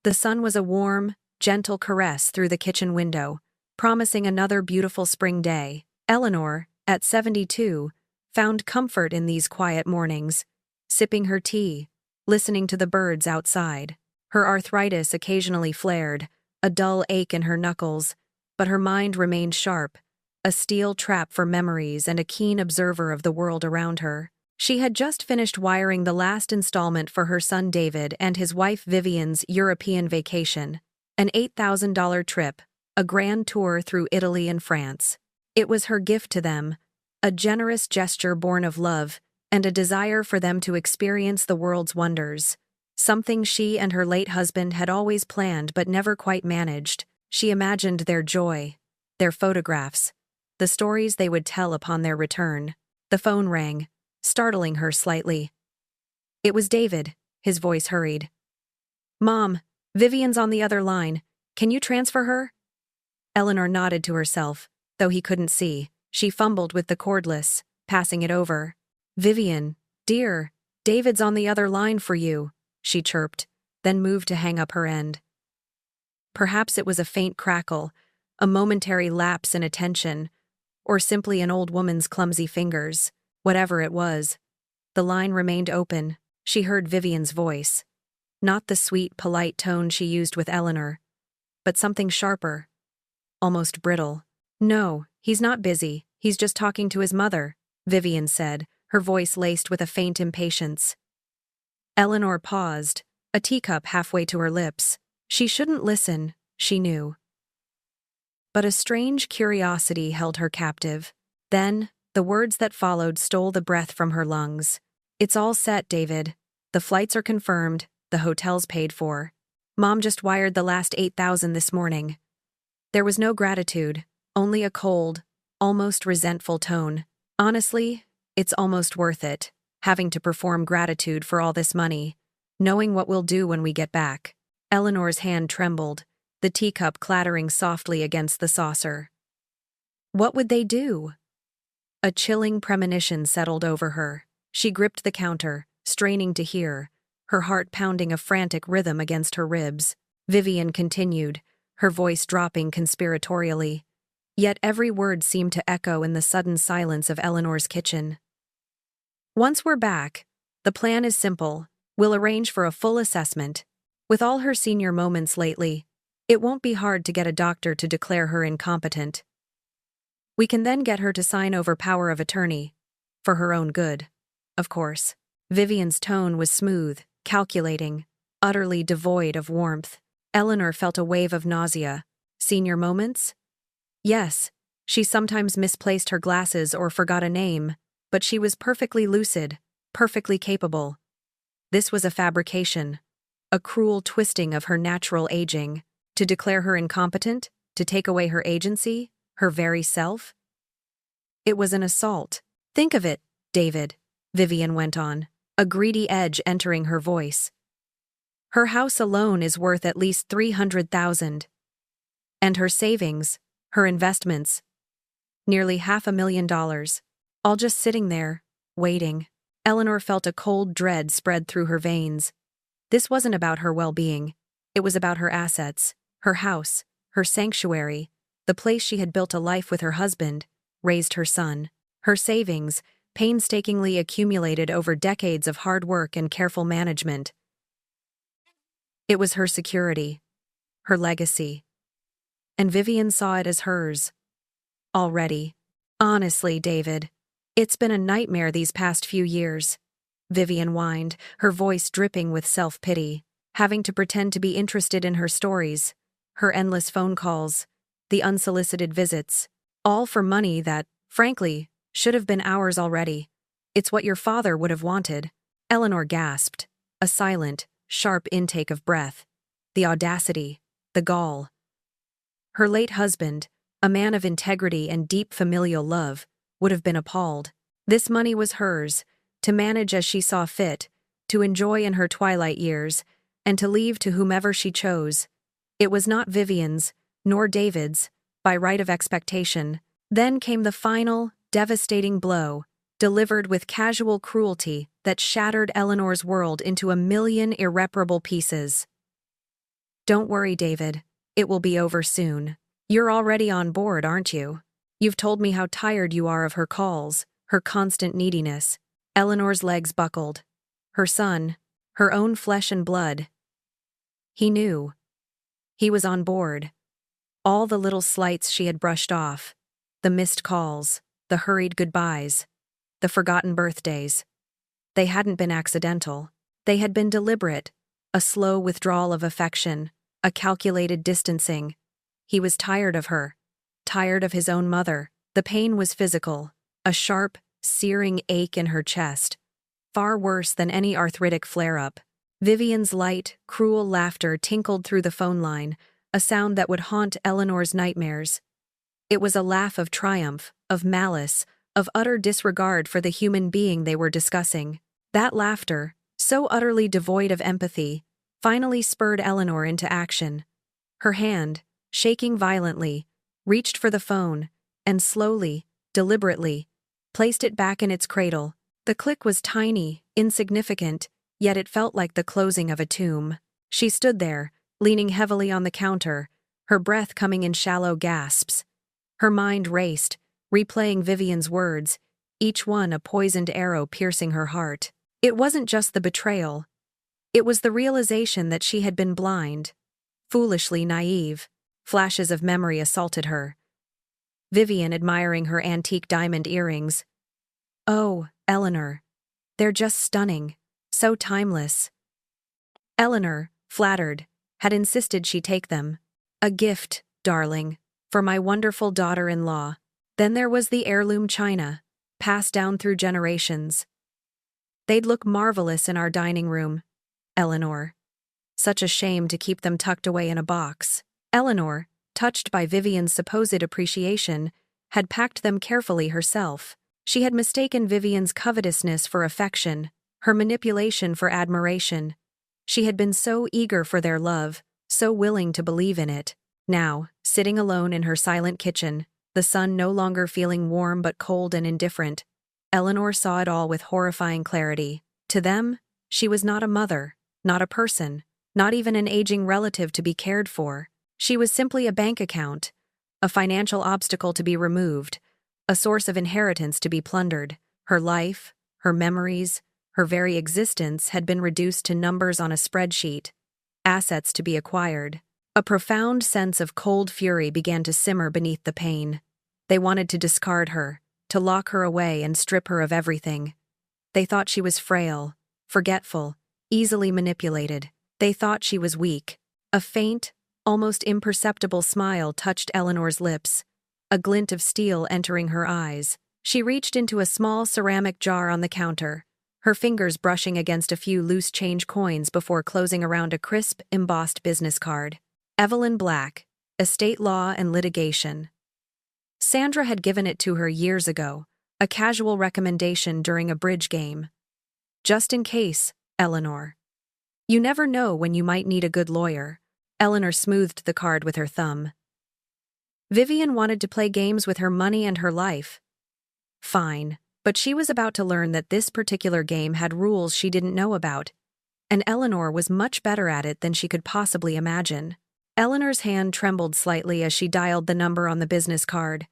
The sun was a warm, gentle caress through the kitchen window, promising another beautiful spring day. Eleanor, at 72, found comfort in these quiet mornings, sipping her tea, listening to the birds outside. Her arthritis occasionally flared, a dull ache in her knuckles, but her mind remained sharp, a steel trap for memories and a keen observer of the world around her. She had just finished wiring the last installment for her son David and his wife Vivian's European vacation, an $8,000 trip, a grand tour through Italy and France. It was her gift to them, a generous gesture born of love and a desire for them to experience the world's wonders. Something she and her late husband had always planned but never quite managed. She imagined their joy, their photographs, the stories they would tell upon their return. The phone rang, startling her slightly. It was David, his voice hurried. "Mom, Vivian's on the other line. Can you transfer her?" Eleanor nodded to herself, though he couldn't see. She fumbled with the cordless, passing it over. "Vivian, dear, David's on the other line for you," she chirped, then moved to hang up her end. Perhaps it was a faint crackle, a momentary lapse in attention, or simply an old woman's clumsy fingers. Whatever it was, the line remained open. She heard Vivian's voice. Not the sweet, polite tone she used with Eleanor, but something sharper, almost brittle. "No, he's not busy. He's just talking to his mother," Vivian said, her voice laced with a faint impatience. Eleanor paused, a teacup halfway to her lips. She shouldn't listen, she knew. But a strange curiosity held her captive. Then, the words that followed stole the breath from her lungs. "It's all set, David. The flights are confirmed, the hotel's paid for. Mom just wired the last $8,000 this morning." There was no gratitude, only a cold, almost resentful tone. "Honestly, it's almost worth it, having to perform gratitude for all this money, knowing what we'll do when we get back." Eleanor's hand trembled, the teacup clattering softly against the saucer. What would they do? A chilling premonition settled over her. She gripped the counter, straining to hear, her heart pounding a frantic rhythm against her ribs. Vivian continued, her voice dropping conspiratorially. Yet every word seemed to echo in the sudden silence of Eleanor's kitchen. "Once we're back, the plan is simple. We'll arrange for a full assessment. With all her senior moments lately, it won't be hard to get a doctor to declare her incompetent. We can then get her to sign over power of attorney. For her own good, of course." Vivian's tone was smooth, calculating, utterly devoid of warmth. Eleanor felt a wave of nausea. Senior moments? Yes, she sometimes misplaced her glasses or forgot a name, but she was perfectly lucid, perfectly capable. This was a fabrication, a cruel twisting of her natural aging. To declare her incompetent, to take away her agency, her very self? It was an assault. "Think of it, David," Vivian went on, a greedy edge entering her voice. "Her house alone is worth at least $300,000. And her savings, her investments, nearly $500,000, all just sitting there, waiting." Eleanor felt a cold dread spread through her veins. This wasn't about her well-being. It was about her assets, her house, her sanctuary, the place she had built a life with her husband, raised her son. Her savings, painstakingly accumulated over decades of hard work and careful management. It was her security, her legacy. And Vivian saw it as hers. Already. "Honestly, David, it's been a nightmare these past few years," Vivian whined, her voice dripping with self-pity, having to pretend to be interested in her stories, her endless phone calls, the unsolicited visits, all for money that, frankly, should have been ours already. "It's what your father would have wanted." Eleanor gasped, a silent, sharp intake of breath. The audacity, the gall. Her late husband, a man of integrity and deep familial love, would have been appalled. This money was hers, to manage as she saw fit, to enjoy in her twilight years, and to leave to whomever she chose. It was not Vivian's, nor David's, by right of expectation. Then came the final, devastating blow, delivered with casual cruelty that shattered Eleanor's world into a million irreparable pieces. Don't worry, David. It will be over soon. You're already on board, aren't you? You've told me how tired you are of her calls, her constant neediness. Eleanor's legs buckled. Her son, her own flesh and blood. He knew. He was on board. All the little slights she had brushed off, the missed calls, the hurried goodbyes, the forgotten birthdays. They hadn't been accidental. They had been deliberate, a slow withdrawal of affection, a calculated distancing. He was tired of her, tired of his own mother. The pain was physical, a sharp, searing ache in her chest, far worse than any arthritic flare-up. Vivian's light, cruel laughter tinkled through the phone line, a sound that would haunt Eleanor's nightmares. It was a laugh of triumph, of malice, of utter disregard for the human being they were discussing. That laughter, so utterly devoid of empathy, finally spurred Eleanor into action. Her hand, shaking violently, reached for the phone, and slowly, deliberately, placed it back in its cradle. The click was tiny, insignificant, yet it felt like the closing of a tomb. She stood there, leaning heavily on the counter, her breath coming in shallow gasps. Her mind raced, replaying Vivian's words, each one a poisoned arrow piercing her heart. It wasn't just the betrayal. It was the realization that she had been blind, foolishly naive. Flashes of memory assaulted her. Vivian admiring her antique diamond earrings. Oh, Eleanor. They're just stunning. So timeless. Eleanor, flattered, had insisted she take them. A gift, darling, for my wonderful daughter-in-law. Then there was the heirloom china, passed down through generations. They'd look marvelous in our dining room, Eleanor. Such a shame to keep them tucked away in a box. Eleanor, touched by Vivian's supposed appreciation, had packed them carefully herself. She had mistaken Vivian's covetousness for affection, her manipulation for admiration. She had been so eager for their love, so willing to believe in it. Now, sitting alone in her silent kitchen, the sun no longer feeling warm but cold and indifferent, Eleanor saw it all with horrifying clarity. To them, she was not a mother, not a person, not even an aging relative to be cared for. She was simply a bank account, a financial obstacle to be removed, a source of inheritance to be plundered. Her life, her memories, her very existence had been reduced to numbers on a spreadsheet, assets to be acquired. A profound sense of cold fury began to simmer beneath the pain. They wanted to discard her, to lock her away and strip her of everything. They thought she was frail, forgetful, easily manipulated. They thought she was weak. A faint, almost imperceptible smile touched Eleanor's lips, a glint of steel entering her eyes. She reached into a small ceramic jar on the counter, her fingers brushing against a few loose change coins before closing around a crisp, embossed business card. Evelyn Black, Estate Law and Litigation. Sandra had given it to her years ago, a casual recommendation during a bridge game. Just in case, Eleanor. You never know when you might need a good lawyer. Eleanor smoothed the card with her thumb. Vivian wanted to play games with her money and her life. Fine, but she was about to learn that this particular game had rules she didn't know about, and Eleanor was much better at it than she could possibly imagine. Eleanor's hand trembled slightly as she dialed the number on the business card.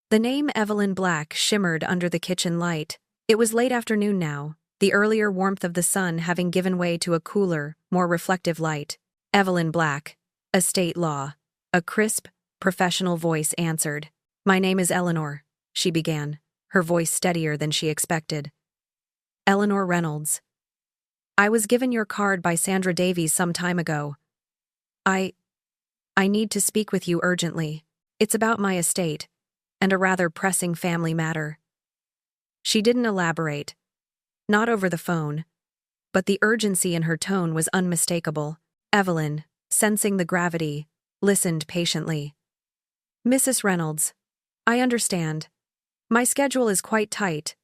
The name Evelyn Black shimmered under the kitchen light. It was late afternoon now, the earlier warmth of the sun having given way to a cooler, more reflective light. Evelyn Black, Estate Law. A crisp, professional voice answered. My name is Eleanor, she began, her voice steadier than she expected. Eleanor Reynolds. I was given your card by Sandra Davies some time ago. I need to speak with you urgently. It's about my estate, and a rather pressing family matter. She didn't elaborate. Not over the phone, but the urgency in her tone was unmistakable. Evelyn, sensing the gravity, listened patiently. Mrs. Reynolds, I understand. My schedule is quite tight,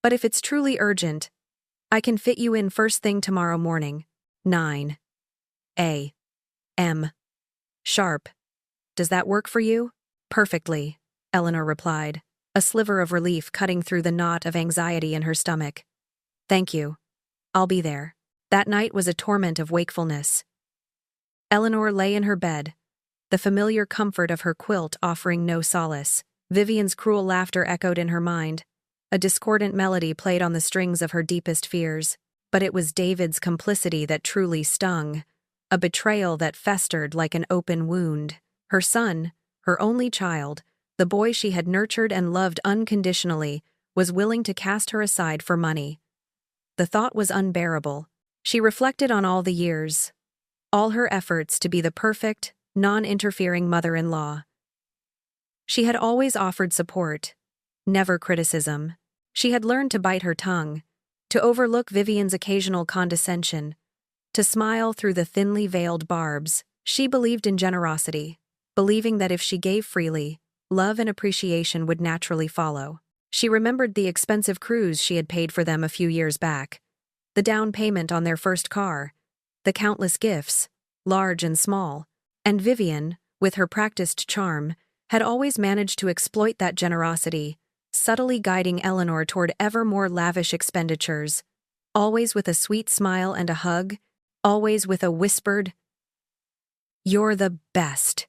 but if it's truly urgent, I can fit you in first thing tomorrow morning, 9 a.m. Sharp. Does that work for you? Perfectly, Eleanor replied, a sliver of relief cutting through the knot of anxiety in her stomach. Thank you. I'll be there. That night was a torment of wakefulness. Eleanor lay in her bed, the familiar comfort of her quilt offering no solace. Vivian's cruel laughter echoed in her mind. A discordant melody played on the strings of her deepest fears. But it was David's complicity that truly stung, a betrayal that festered like an open wound. Her son, her only child, the boy she had nurtured and loved unconditionally, was willing to cast her aside for money. The thought was unbearable. She reflected on all the years, all her efforts to be the perfect, non-interfering mother-in-law. She had always offered support, never criticism. She had learned to bite her tongue, to overlook Vivian's occasional condescension, to smile through the thinly veiled barbs. She believed in generosity, believing that if she gave freely, love and appreciation would naturally follow. She remembered the expensive cruise she had paid for them a few years back, the down payment on their first car, the countless gifts, large and small, and Vivian, with her practiced charm, had always managed to exploit that generosity, subtly guiding Eleanor toward ever more lavish expenditures, always with a sweet smile and a hug, always with a whispered, "You're the best,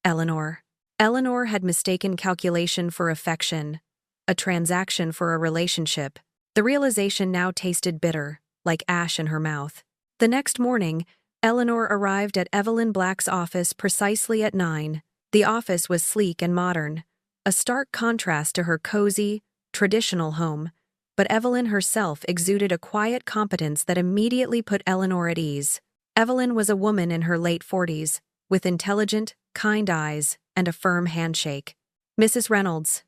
Eleanor." Eleanor had mistaken calculation for affection, a transaction for a relationship. The realization now tasted bitter, like ash in her mouth. The next morning, Eleanor arrived at Evelyn Black's office precisely at 9. The office was sleek and modern, a stark contrast to her cozy, traditional home, but Evelyn herself exuded a quiet competence that immediately put Eleanor at ease. Evelyn was a woman in her late 40s, with intelligent, kind eyes and a firm handshake. "Mrs. Reynolds,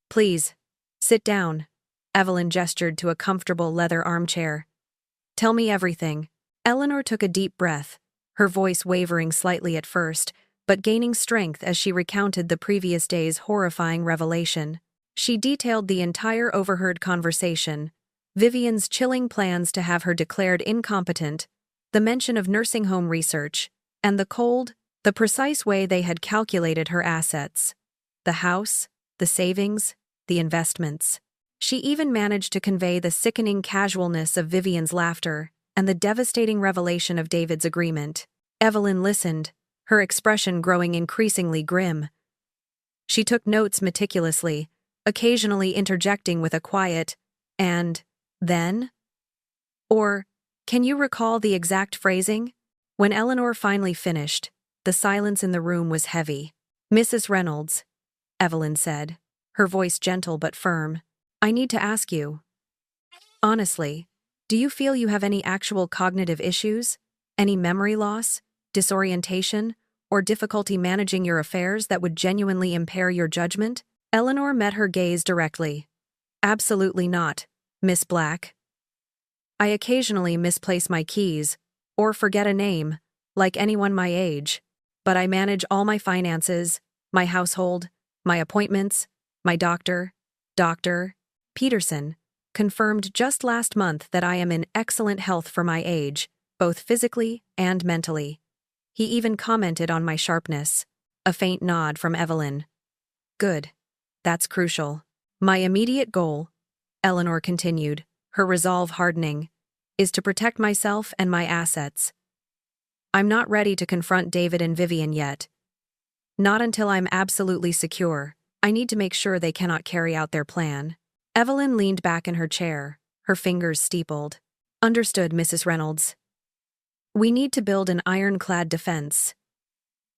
please, sit down." Evelyn gestured to a comfortable leather armchair. "Tell me everything." Eleanor took a deep breath, her voice wavering slightly at first, but gaining strength as she recounted the previous day's horrifying revelation. She detailed the entire overheard conversation, Vivian's chilling plans to have her declared incompetent, the mention of nursing home research, and the precise way they had calculated her assets. The house, the savings, the investments. She even managed to convey the sickening casualness of Vivian's laughter and the devastating revelation of David's agreement. Evelyn listened, her expression growing increasingly grim. She took notes meticulously, occasionally interjecting with a quiet, "And then?" Or, "Can you recall the exact phrasing?" When Eleanor finally finished, the silence in the room was heavy. "Mrs. Reynolds," Evelyn said, her voice gentle but firm, "I need to ask you. Honestly, do you feel you have any actual cognitive issues? Any memory loss, disorientation, or difficulty managing your affairs that would genuinely impair your judgment?" Eleanor met her gaze directly. "Absolutely not, Miss Black. I occasionally misplace my keys, or forget a name, like anyone my age, but I manage all my finances, my household, my appointments, my doctor. Dr. Peterson confirmed just last month that I am in excellent health for my age, both physically and mentally. He even commented on my sharpness." A faint nod from Evelyn. "Good. That's crucial. My immediate goal," Eleanor continued, her resolve hardening, "is to protect myself and my assets. I'm not ready to confront David and Vivian yet. Not until I'm absolutely secure. I need to make sure they cannot carry out their plan." Evelyn leaned back in her chair, her fingers steepled. "Understood, Mrs. Reynolds. We need to build an ironclad defense.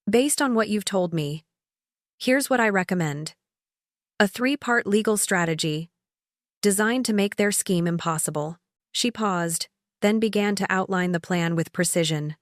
Based on what you've told me, here's what I recommend. A 3-part legal strategy designed to make their scheme impossible." She paused, then began to outline the plan with precision.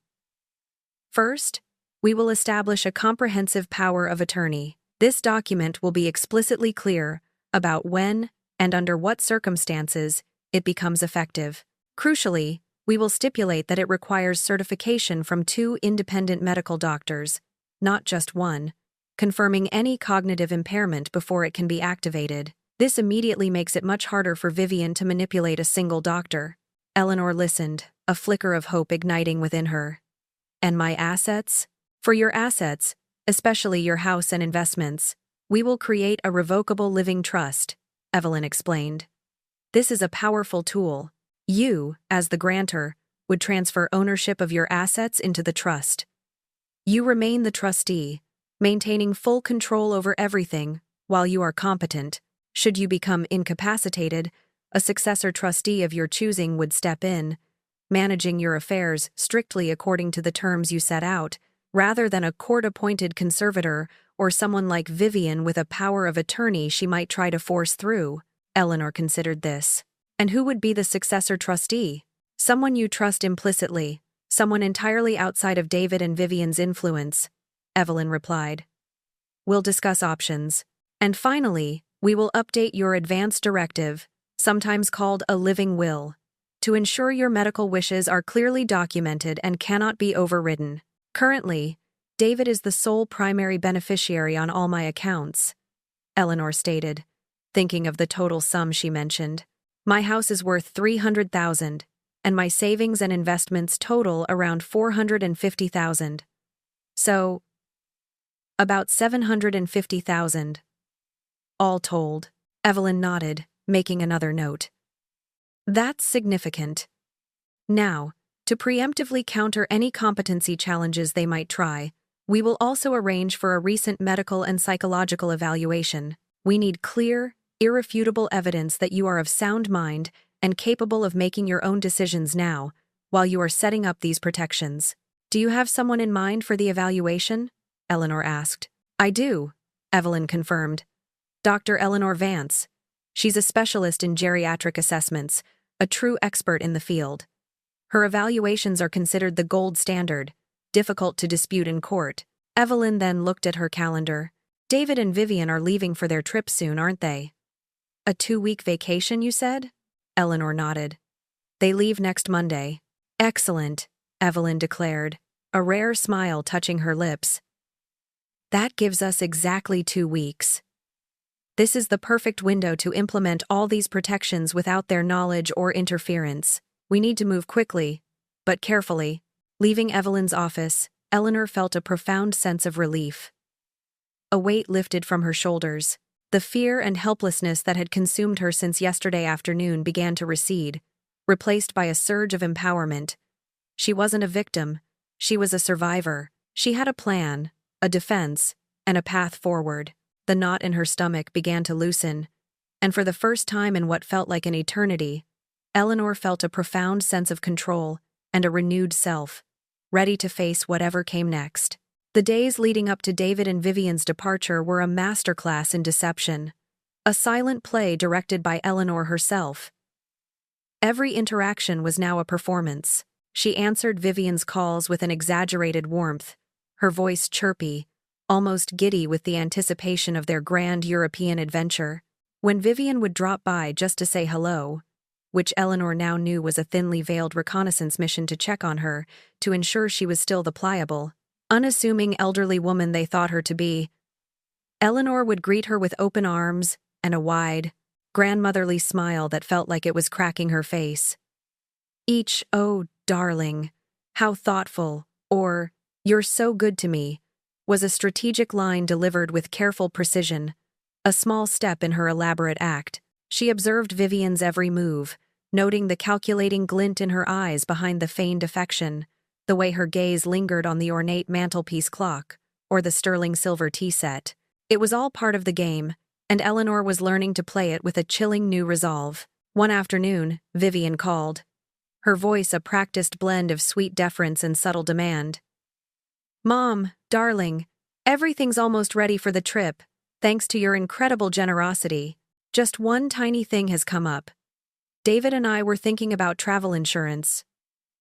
"First, we will establish a comprehensive power of attorney. This document will be explicitly clear about when and under what circumstances it becomes effective. Crucially, we will stipulate that it requires certification from 2 independent medical doctors, not just one, confirming any cognitive impairment before it can be activated. This immediately makes it much harder for Vivian to manipulate a single doctor." Eleanor listened, a flicker of hope igniting within her. "And my assets? For your assets, especially your house and investments, we will create a revocable living trust," Evelyn explained. "This is a powerful tool. You, as the grantor, would transfer ownership of your assets into the trust. You remain the trustee, maintaining full control over everything while you are competent. Should you become incapacitated, a successor trustee of your choosing would step in, managing your affairs strictly according to the terms you set out, rather than a court-appointed conservator or someone like Vivian with a power of attorney she might try to force through. Eleanor considered this. And who would be the successor trustee? Someone you trust implicitly, someone entirely outside of David and Vivian's influence, Evelyn replied. We'll discuss options. And finally, we will update your advance directive, sometimes called a living will, to ensure your medical wishes are clearly documented and cannot be overridden. Currently, David is the sole primary beneficiary on all my accounts, Eleanor stated, thinking of the total sum she mentioned. My house is worth $300,000, and my savings and investments total around $450,000. So, about $750,000. All told, Evelyn nodded, making another note. That's significant. Now, to preemptively counter any competency challenges they might try, we will also arrange for a recent medical and psychological evaluation. We need clear, irrefutable evidence that you are of sound mind and capable of making your own decisions now, while you are setting up these protections. Do you have someone in mind for the evaluation? Eleanor asked. I do, Evelyn confirmed. Dr. Eleanor Vance. She's a specialist in geriatric assessments, a true expert in the field. Her evaluations are considered the gold standard, difficult to dispute in court. Evelyn then looked at her calendar. David and Vivian are leaving for their trip soon, aren't they? A 2-week vacation, you said? Eleanor nodded. They leave next Monday. Excellent, Evelyn declared, a rare smile touching her lips. That gives us exactly 2 weeks. This is the perfect window to implement all these protections without their knowledge or interference. We need to move quickly, but carefully. Leaving Evelyn's office, Eleanor felt a profound sense of relief. A weight lifted from her shoulders. The fear and helplessness that had consumed her since yesterday afternoon began to recede, replaced by a surge of empowerment. She wasn't a victim. She was a survivor. She had a plan, a defense, and a path forward. The knot in her stomach began to loosen, and for the first time in what felt like an eternity, Eleanor felt a profound sense of control and a renewed self, ready to face whatever came next. The days leading up to David and Vivian's departure were a masterclass in deception, a silent play directed by Eleanor herself. Every interaction was now a performance. She answered Vivian's calls with an exaggerated warmth, her voice chirpy, almost giddy with the anticipation of their grand European adventure. When Vivian would drop by just to say hello, which Eleanor now knew was a thinly veiled reconnaissance mission to check on her, to ensure she was still the pliable, unassuming elderly woman they thought her to be, Eleanor would greet her with open arms and a wide, grandmotherly smile that felt like it was cracking her face. Each, "Oh, darling, how thoughtful," or "You're so good to me," was a strategic line delivered with careful precision, a small step in her elaborate act. She observed Vivian's every move, noting the calculating glint in her eyes behind the feigned affection, the way her gaze lingered on the ornate mantelpiece clock, or the sterling silver tea set. It was all part of the game, and Eleanor was learning to play it with a chilling new resolve. One afternoon, Vivian called, her voice a practiced blend of sweet deference and subtle demand. "Mom, darling, everything's almost ready for the trip, thanks to your incredible generosity. Just one tiny thing has come up. David and I were thinking about travel insurance.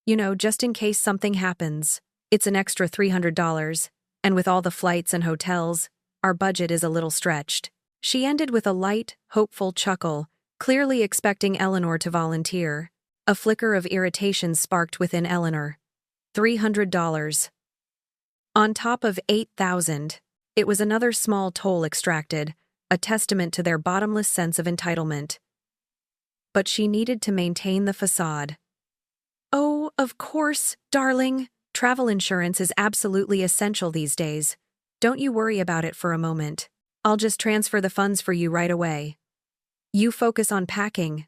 You know, just in case something happens. It's an extra $300, and with all the flights and hotels, our budget is a little stretched." She ended with a light, hopeful chuckle, clearly expecting Eleanor to volunteer. A flicker of irritation sparked within Eleanor. $300. On top of $8,000, it was another small toll extracted, a testament to their bottomless sense of entitlement. But she needed to maintain the facade. "Oh, of course, darling. Travel insurance is absolutely essential these days. Don't you worry about it for a moment. I'll just transfer the funds for you right away. You focus on packing,"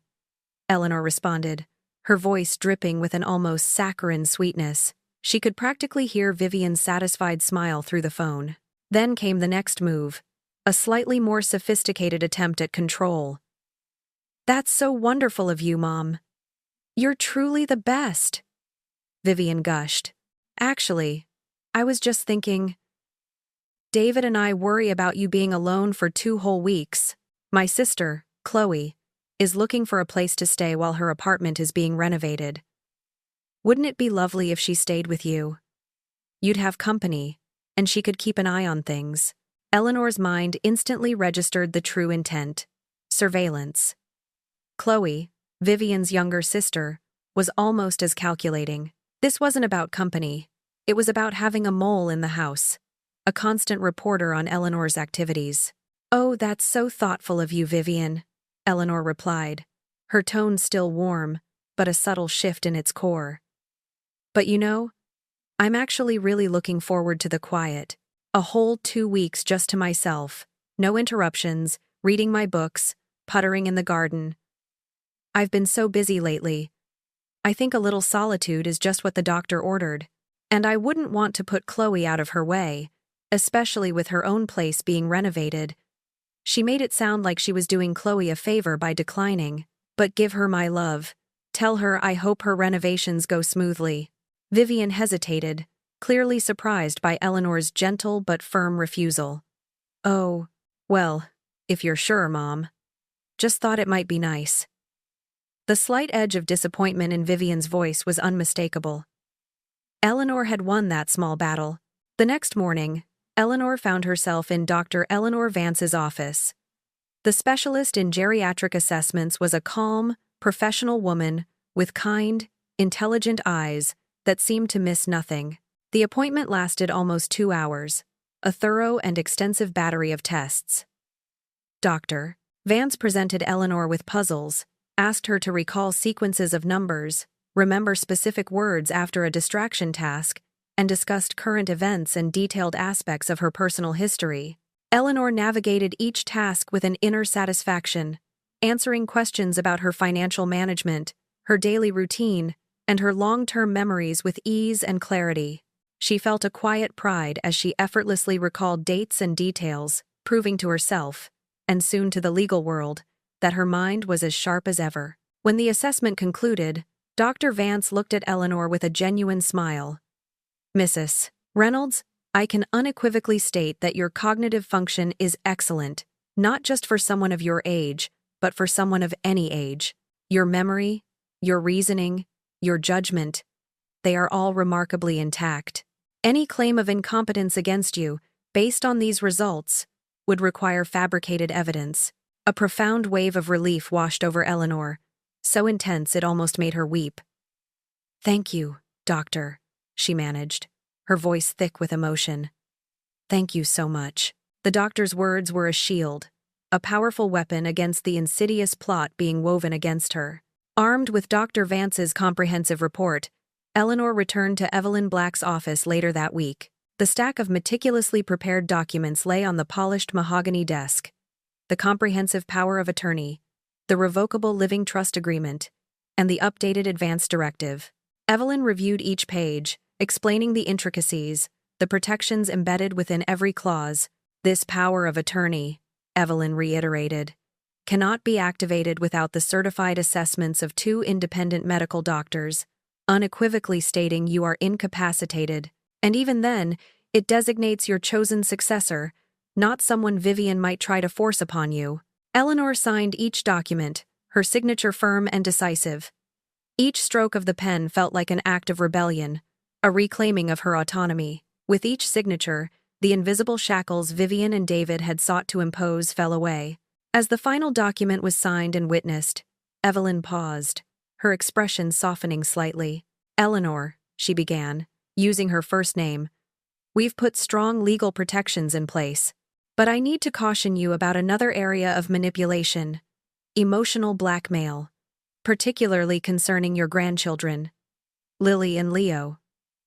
Eleanor responded, her voice dripping with an almost saccharine sweetness. She could practically hear Vivian's satisfied smile through the phone. Then came the next move, a slightly more sophisticated attempt at control. "That's so wonderful of you, Mom. You're truly the best," Vivian gushed. "Actually, I was just thinking, David and I worry about you being alone for 2 whole weeks. My sister, Chloe, is looking for a place to stay while her apartment is being renovated. Wouldn't it be lovely if she stayed with you? You'd have company, and she could keep an eye on things." Eleanor's mind instantly registered the true intent: surveillance. Chloe, Vivian's younger sister, was almost as calculating. This wasn't about company. It was about having a mole in the house, a constant reporter on Eleanor's activities. "Oh, that's so thoughtful of you, Vivian," Eleanor replied, her tone still warm, but a subtle shift in its core. "But you know, I'm actually really looking forward to the quiet. A whole 2 weeks just to myself, no interruptions, reading my books, puttering in the garden. I've been so busy lately. I think a little solitude is just what the doctor ordered. And I wouldn't want to put Chloe out of her way, especially with her own place being renovated." She made it sound like she was doing Chloe a favor by declining. "But give her my love. Tell her I hope her renovations go smoothly." Vivian hesitated, clearly surprised by Eleanor's gentle but firm refusal. "Oh, well, if you're sure, Mom. Just thought it might be nice." The slight edge of disappointment in Vivian's voice was unmistakable. Eleanor had won that small battle. The next morning, Eleanor found herself in Dr. Eleanor Vance's office. The specialist in geriatric assessments was a calm, professional woman with kind, intelligent eyes that seemed to miss nothing. The appointment lasted almost 2 hours, a thorough and extensive battery of tests. Dr. Vance presented Eleanor with puzzles, asked her to recall sequences of numbers, remember specific words after a distraction task, and discussed current events and detailed aspects of her personal history. Eleanor navigated each task with an inner satisfaction, answering questions about her financial management, her daily routine, and her long-term memories with ease and clarity. She felt a quiet pride as she effortlessly recalled dates and details, proving to herself, and soon to the legal world, that her mind was as sharp as ever. When the assessment concluded, Dr. Vance looked at Eleanor with a genuine smile. "Mrs. Reynolds, I can unequivocally state that your cognitive function is excellent, not just for someone of your age, but for someone of any age. Your memory, your reasoning, your judgment, they are all remarkably intact. Any claim of incompetence against you, based on these results, would require fabricated evidence." A profound wave of relief washed over Eleanor, so intense it almost made her weep. "Thank you, Doctor," she managed, her voice thick with emotion. "Thank you so much." The doctor's words were a shield, a powerful weapon against the insidious plot being woven against her. Armed with Dr. Vance's comprehensive report, Eleanor returned to Evelyn Black's office later that week. The stack of meticulously prepared documents lay on the polished mahogany desk. The comprehensive power of attorney, the revocable living trust agreement, and the updated advance directive. Evelyn reviewed each page, explaining the intricacies, the protections embedded within every clause. "This power of attorney," Evelyn reiterated, "cannot be activated without the certified assessments of 2 independent medical doctors, unequivocally stating you are incapacitated, and even then, it designates your chosen successor, not someone Vivian might try to force upon you." Eleanor signed each document, her signature firm and decisive. Each stroke of the pen felt like an act of rebellion, a reclaiming of her autonomy. With each signature, the invisible shackles Vivian and David had sought to impose fell away. As the final document was signed and witnessed, Evelyn paused, her expression softening slightly. "Eleanor," she began, using her first name, "we've put strong legal protections in place. But I need to caution you about another area of manipulation: emotional blackmail, particularly concerning your grandchildren, Lily and Leo.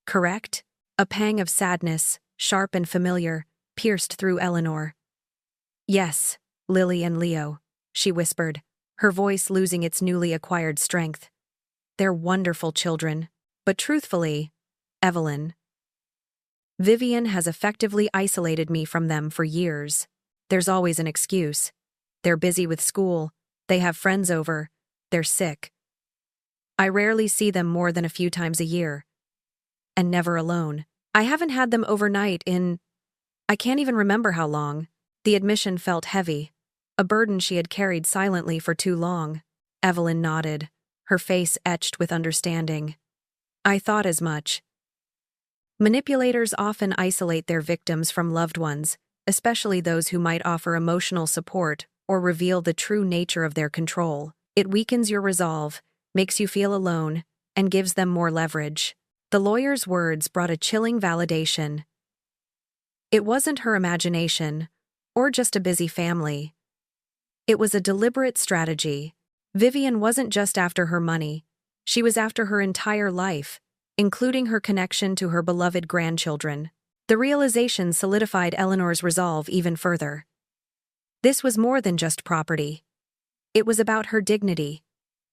Correct?" A pang of sadness, sharp and familiar, pierced through Eleanor. "Yes, Lily and Leo," she whispered, her voice losing its newly acquired strength. "They're wonderful children. But truthfully, Evelyn. Vivian has effectively isolated me from them for years. There's always an excuse. They're busy with school, they have friends over, they're sick. I rarely see them more than a few times a year. And never alone. I haven't had them overnight I can't even remember how long. The admission felt heavy, a burden she had carried silently for too long. Evelyn nodded, her face etched with understanding. I thought as much. Manipulators often isolate their victims from loved ones, especially those who might offer emotional support or reveal the true nature of their control. It weakens your resolve, makes you feel alone, and gives them more leverage. The lawyer's words brought a chilling validation. It wasn't her imagination, or just a busy family. It was a deliberate strategy. Vivian wasn't just after her money, she was after her entire life, including her connection to her beloved grandchildren. The realization solidified Eleanor's resolve even further. This was more than just property. It was about her dignity,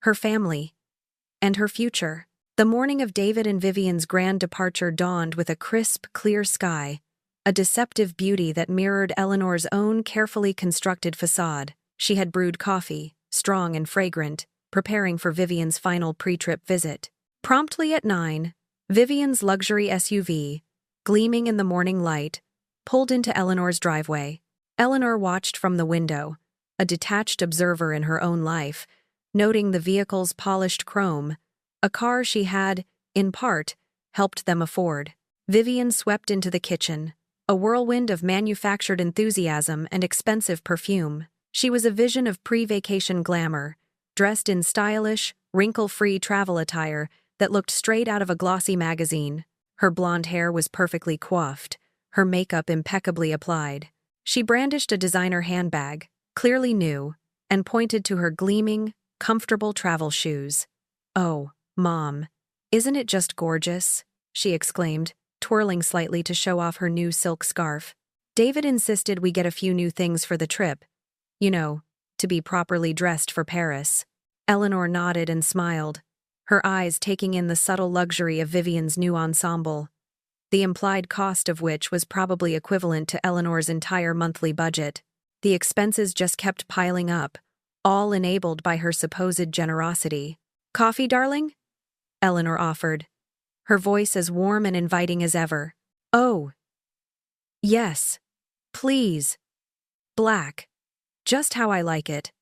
her family, and her future. The morning of David and Vivian's grand departure dawned with a crisp, clear sky, a deceptive beauty that mirrored Eleanor's own carefully constructed facade. She had brewed coffee, strong and fragrant, preparing for Vivian's final pre-trip visit. Promptly at 9, Vivian's luxury SUV, gleaming in the morning light, pulled into Eleanor's driveway. Eleanor watched from the window, a detached observer in her own life, noting the vehicle's polished chrome, a car she had, in part, helped them afford. Vivian swept into the kitchen, a whirlwind of manufactured enthusiasm and expensive perfume. She was a vision of pre-vacation glamour, dressed in stylish, wrinkle-free travel attire that looked straight out of a glossy magazine. Her blonde hair was perfectly coiffed, her makeup impeccably applied. She brandished a designer handbag, clearly new, and pointed to her gleaming, comfortable travel shoes. "Oh, Mom, isn't it just gorgeous?" she exclaimed, twirling slightly to show off her new silk scarf. "David insisted we get a few new things for the trip. You know, to be properly dressed for Paris." Eleanor nodded and smiled, her eyes taking in the subtle luxury of Vivian's new ensemble, the implied cost of which was probably equivalent to Eleanor's entire monthly budget. The expenses just kept piling up, all enabled by her supposed generosity. "Coffee, darling?" Eleanor offered, her voice as warm and inviting as ever. "Oh, yes, please. Black. Just how I like it."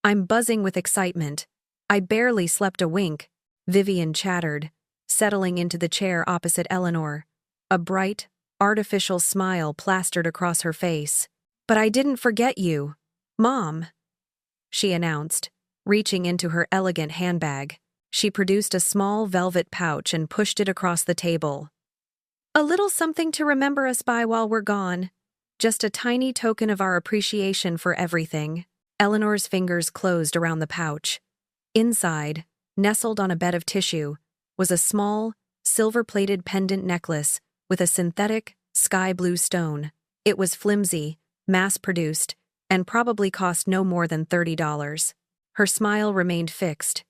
"I'm buzzing with excitement. I barely slept a wink," Vivian chattered, settling into the chair opposite Eleanor, a bright, artificial smile plastered across her face. "But I didn't forget you, Mom," she announced, reaching into her elegant handbag. She produced a small velvet pouch and pushed it across the table. "A little something to remember us by while we're gone. Just a tiny token of our appreciation for everything." Eleanor's fingers closed around the pouch. Inside, nestled on a bed of tissue, was a small, silver-plated pendant necklace with a synthetic, sky-blue stone. It was flimsy, mass-produced, and probably cost no more than $30. Her smile remained fixed,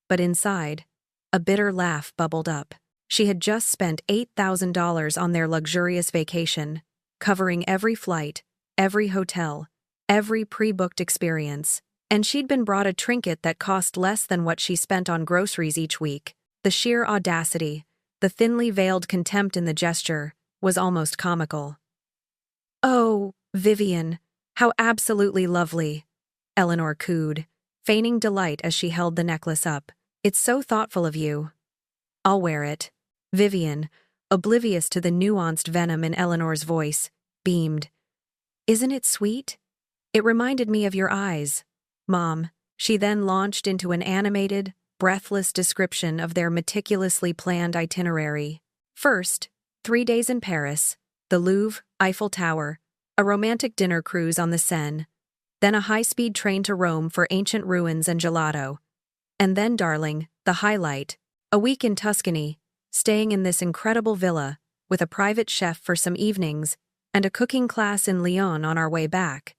but inside, a bitter laugh bubbled up. She had just spent $8,000 on their luxurious vacation, covering every flight, every hotel, every pre-booked experience, and she'd been brought a trinket that cost less than what she spent on groceries each week. The sheer audacity, the thinly veiled contempt in the gesture, was almost comical. "Oh, Vivian, how absolutely lovely," Eleanor cooed, feigning delight as she held the necklace up. "It's so thoughtful of you." "I'll wear it." Vivian, oblivious to the nuanced venom in Eleanor's voice, beamed. "Isn't it sweet? It reminded me of your eyes, Mom." She then launched into an animated, breathless description of their meticulously planned itinerary. First, 3 days in Paris, the Louvre, Eiffel Tower, a romantic dinner cruise on the Seine, then a high-speed train to Rome for ancient ruins and gelato. And then, darling, the highlight, a week in Tuscany, staying in this incredible villa, with a private chef for some evenings, and a cooking class in Lyon on our way back.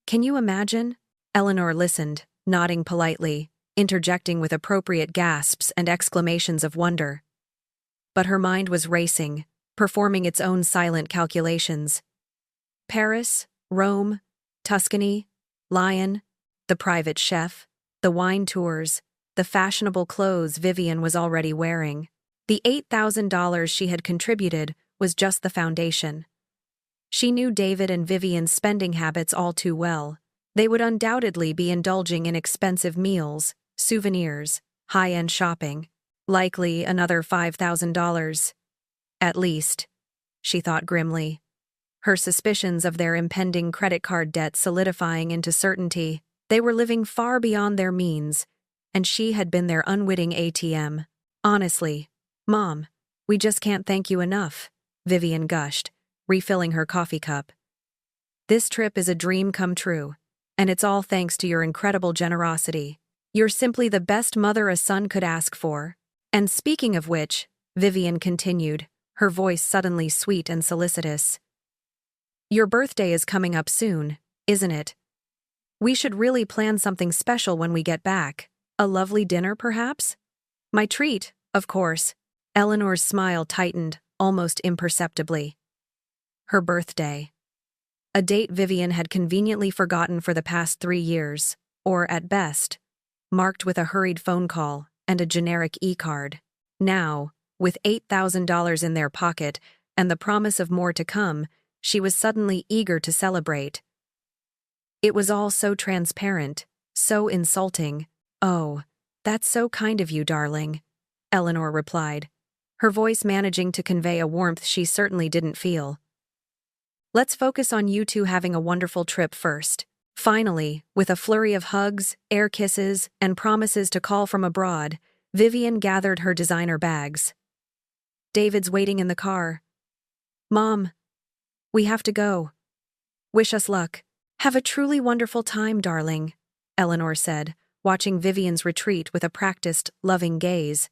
Can you imagine? Eleanor listened, nodding politely, interjecting with appropriate gasps and exclamations of wonder. but her mind was racing, performing its own silent calculations. Paris, Rome, Tuscany, Lyon, the private chef, the wine tours, the fashionable clothes Vivian was already wearing. The $8,000 she had contributed was just the foundation. She knew David and Vivian's spending habits all too well. They would undoubtedly be indulging in expensive meals, souvenirs, high-end shopping. Likely another $5,000. At least, she thought grimly, her suspicions of their impending credit card debt solidifying into certainty. They were living far beyond their means, and she had been their unwitting ATM. Honestly, Mom, we just can't thank you enough, Vivian gushed, refilling her coffee cup. This trip is a dream come true, and it's all thanks to your incredible generosity. You're simply the best mother a son could ask for. And speaking of which, Vivian continued, her voice suddenly sweet and solicitous. Your birthday is coming up soon, isn't it? We should really plan something special when we get back. A lovely dinner, perhaps? My treat, of course. Eleanor's smile tightened, almost imperceptibly. Her birthday. A date Vivian had conveniently forgotten for the past 3 years, or at best, marked with a hurried phone call and a generic e-card. Now, with $8,000 in their pocket and the promise of more to come, she was suddenly eager to celebrate. It was all so transparent, so insulting. Oh, that's so kind of you, darling, Eleanor replied, her voice managing to convey a warmth she certainly didn't feel. Let's focus on you two having a wonderful trip first. Finally, with a flurry of hugs, air kisses, and promises to call from abroad, Vivian gathered her designer bags. David's waiting in the car. Mom, we have to go. Wish us luck. Have a truly wonderful time, darling, Eleanor said, watching Vivian's retreat with a practiced, loving gaze.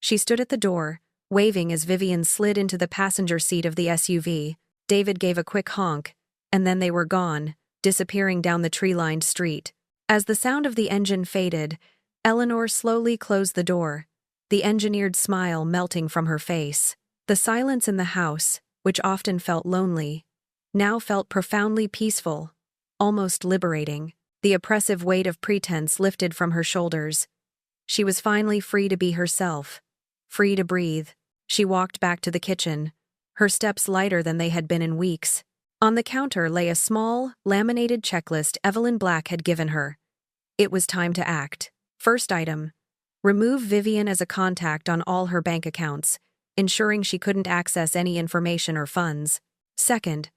She stood at the door, waving as Vivian slid into the passenger seat of the SUV. David gave a quick honk, and then they were gone, disappearing down the tree-lined street. As the sound of the engine faded, Eleanor slowly closed the door, the engineered smile melting from her face. The silence in the house, which often felt lonely, now felt profoundly peaceful, almost liberating. The oppressive weight of pretense lifted from her shoulders. She was finally free to be herself, free to breathe. She walked back to the kitchen, her steps lighter than they had been in weeks. On the counter lay a small, laminated checklist Evelyn Black had given her. It was time to act. First item: remove Vivian as a contact on all her bank accounts, ensuring she couldn't access any information or funds. Second,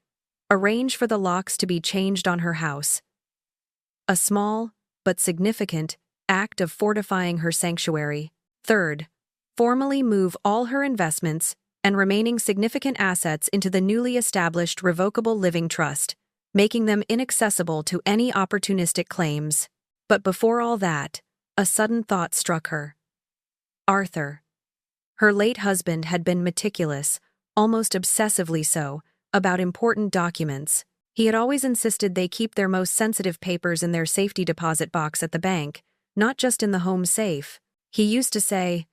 arrange for the locks to be changed on her house. A small, but significant, act of fortifying her sanctuary. Third, formally move all her investments and remaining significant assets into the newly established Revocable Living Trust, making them inaccessible to any opportunistic claims. But before all that, a sudden thought struck her. Arthur. Her late husband had been meticulous, almost obsessively so, about important documents. He had always insisted they keep their most sensitive papers in their safety deposit box at the bank, not just in the home safe. He used to say,